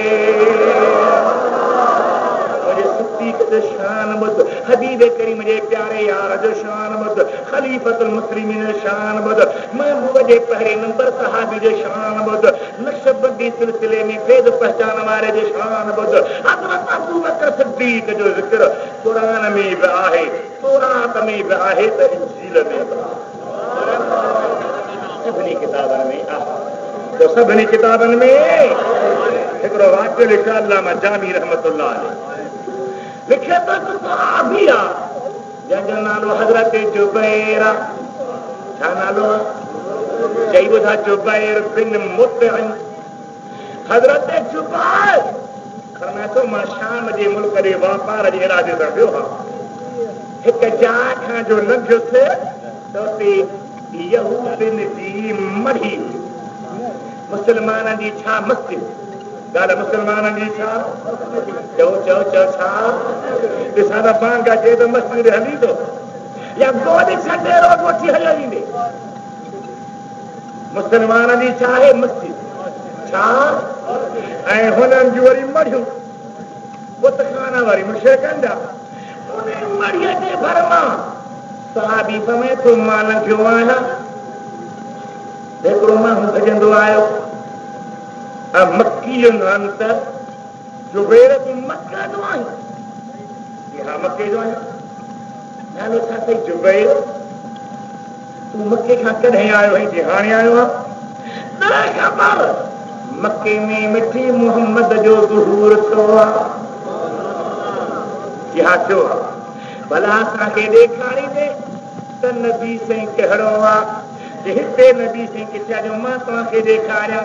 सिद्दीक़ जो शान बुध हबीब करीम जे प्यारे यार जो शान बुध खलीफतुल मुस्लिमीन जो शान बुध महबूब जे पहिरें नंबर सहाबी जो शान बुध नक्शबंदी सिलसिले में वेद पहचान वारे जो शान बुध हज़रत अबू बकर सिद्दीक़ जो ज़िक्र कुरान में भी आहे तौरात में भी आहे त इंजील में भी सभिनी किताबनि में आहे तो सभिनी किताबनि में हिकिड़ो वाक़ियो लिखियो अल्लामा जामी रहमतुल्लाह अलैह लिखे तो सहाबी आहे जंहिंजो नालो हज़रत जुबैर छा नालो चई ॿुधा जुबैर बिन मुतइम हज़रत जुबैर फरमाए थो मां शाम जे मुल्क जे वापार जे इरादे सां वियो हा हिकु जाइ खां जो लंघियुसि त उते यहूदियुनि जी मढ़ी मुस्लमाननि जी छा मस्जिद ॻाल्हि मुस्लमाननि जी छा चओ चओ चओ छा ॾिसां त बांग अचे त मस्जिद हली थो या गोॾ छॾे रोड वठी हलियो ईंदे मुस्लमाननि जी छा आहे मस्जिद छा ऐं हुननि जूं वरी मढ़ियूं बुतखाना वारी मुशरिकनि जा उन मढ़ीअ जे भर मां सहाबी फरमाए थो मां लंघियो आहियां हिकिड़ो माण्हू भॼंदो आयो मक्की जो नालो त जुबैर तूं मक्का जो आहीं हा मके जो आहियां नालो छा अथई जुबैर तूं मके खां कॾहिं आयो आहीं जी हाणे आयो आहे ख़बर मके में मिठी मोहम्मद जो ज़ुहूर थियो आहे हा थियो आहे भला असांखे ॾेखारींदे त नबी साईं कहिड़ो आहे हिते नबी साईं किथे जो मां तव्हांखे ॾेखारियां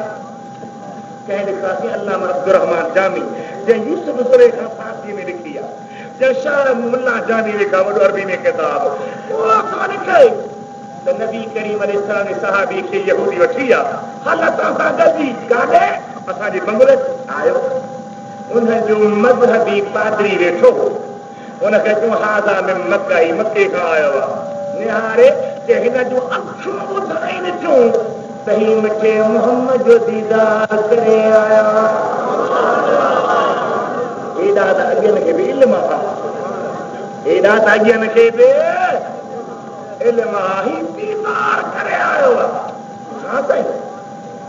कंहिं लिखासीं अल्लामा अब्दुर्रहमान जामी जंहिं यूसुफ ज़ुरे खां फारसी में लिखी आहे जंहिं शाह मुल्ला जामी लिखा वॾो अरबी में किताब उहो असां लिखे त नबी करीम अलैहिस्सलाम जे सहाबी खे यहूदी वठी आहे हालत सां गॾिजी काॾे असांजे बंगले आयो उनजो मज़हबी पादरी वेठो हो उनखे चयूं हाज़ा में मक्का ई मके खां आयो आहे निहारे जे हिन जूं अखियूं ॿुधाइनि थियूं सही मिठे मोहम्मद जो दीदार करे आया हेॾा त अॻियनि खे बि इल्म आहे हेॾा त अॻियनि खे बि इल्म आहे दीदार करे आयो आहे हा साईं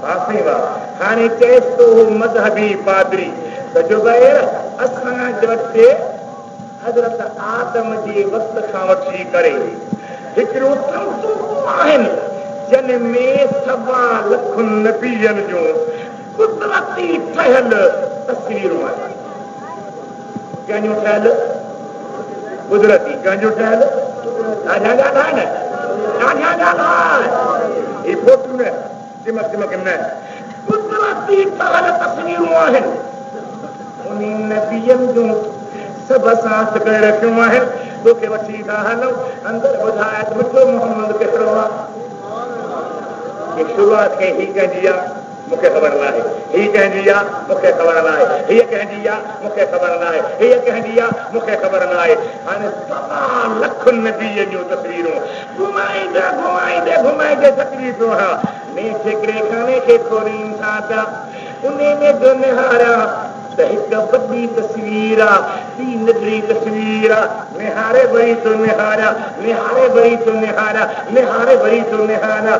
हा साईं वाह हाणे चएसि थो मज़हबी पादरी त जुबैर असां वटि हज़रत आदम जे वक़्त खां वठी करे हिकिड़ो तंतूं आहिनि जिन में 1.25 लख नबीअनि जूं कुदरती ठहियल तस्वीरूं आहिनि कंहिंजूं ठहियल कुदरती कंहिंजूं ठहियल ॾाढा ॻाल्हाए न ॾाढा ॻाल्हाए ही फोटू न चिमक चिमक न कुदरती ठहियल तस्वीरूं आहिनि उन नबीअनि जूं सभु असां करे रखियूं आहिनि तोखे वठी था हलूं अंदरि ॿुधाए मिठो मोहम्मद कहिड़ो आहे कि शुरुआत कई ही कंहिंजी आहे मूंखे ख़बर न आहे, ही कंहिंजी आहे मूंखे ख़बर न आहे, हीअ कंहिंजी आहे मूंखे ख़बर न आहे, हीअ कंहिंजी आहे मूंखे ख़बर न आहे। हाणे सवा लख नबीअ जूं तस्वीरूं घुमाईंदे घुमाईंदे घुमाईंदे तकरी थो हा में जेकॾहिं खाने खे खोलीनि था पिया उन में जो निहारिया त हिकु वॾी तस्वीर आहे, ॿी नंढड़ी तस्वीर आहे, निहारे वरी थो निहारिया, निहारे वरी थो निहारिया, निहारे वरी थो निहारिया,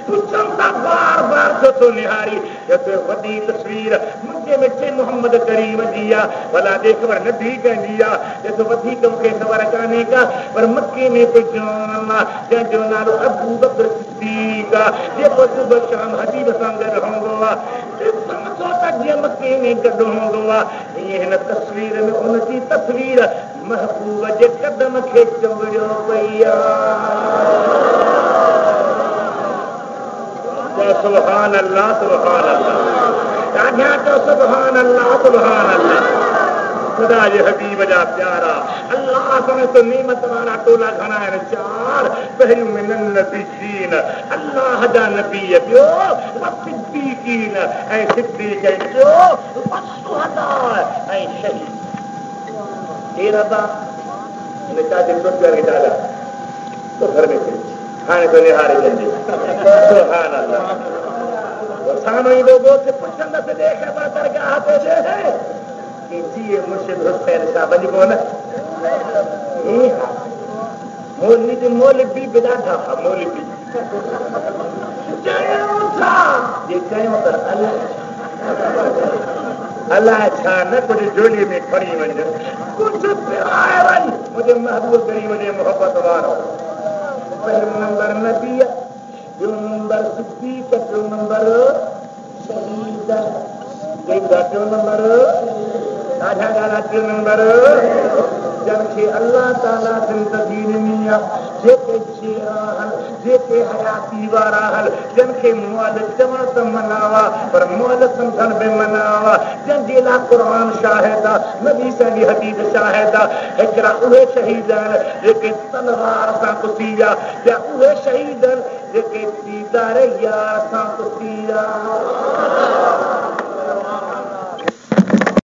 पुछनि था बार बार छो निहारी वॾी तस्वीर मुंहिंजे मिठे मोहम्मद करीम जी आहे, भला जे ख़बर नंढी कंहिंजी आहे ॾिसो वधीक मूंखे ख़बर कान्हे का, पर मके में कोई जवान आहे जंहिंजो नालो अबू बकर सिद्दीक़ आहे, जेको सुबुह शाम हबीब सां गॾु हूंदो आहे, समझो त जीअं मके में गॾु हूंदो आहे ईअं हिन तस्वीर में उनजी तस्वीर महबूब जे कदम खे चुंबड़ियो पई आहे। सुभान अल्लाह सुभान अल्लाह, ॾाढा चओ सुभान अल्लाह सुभान अल्लाह। ख़ुदा जे हबीब जा प्यारा अल्लाह सां तो नेमत वारा टोला घणा आहिनि, चार पहिरियों मिनन नबीयीन अल्लाह जा नबी, ॿियो सिद्दीकीन ऐं सिद्दीक़, ॿियो शुहदा ऐं शहीद। केरु अदा हिन चाचे सोचिया खे ॾाढा तो घर में हाणे तो निहारे कंदी सुभान अल्लाह। सानो ईंदो ॻोठ पुछंदसि देख दरगाह ते कि जी मुर्शिद हुसैन साहब वञी कोन मौलवी जी मौलवी बि ॾाढा मौलवी चयूं था जे कयूं त अलाए छा न कुझु झोलीअ में खणी वञे, कुझु पिराए वञ मुंहिंजे महबूब करीम जे मोहबत वारो। पहिरियों नंबर नबी, ॿियो नंबर सिद्दीक़, टियों नंबर शहीद, टियों नंबर ॾाढा ॾाढा, टियों नंबर जंहिंखे अल्लाह ताला ज़िंदगी ॾिनी आहे, जेके शेर आहिनि, जेके हयाती वारा आहिनि, जंहिंखे मुअल चवण त मनावा पर मुअल सम्झण बि मनावा, जंहिंजे लाइ क़ुर शाहिद आहे, नबी साईं जी हदीस शाहिद आहे। हिकिड़ा उहे शहीद आहिनि जेके तलवार सां कुसी विया, या उहे शहीद आहिनि जेके दीदार यार सां कुसी विया।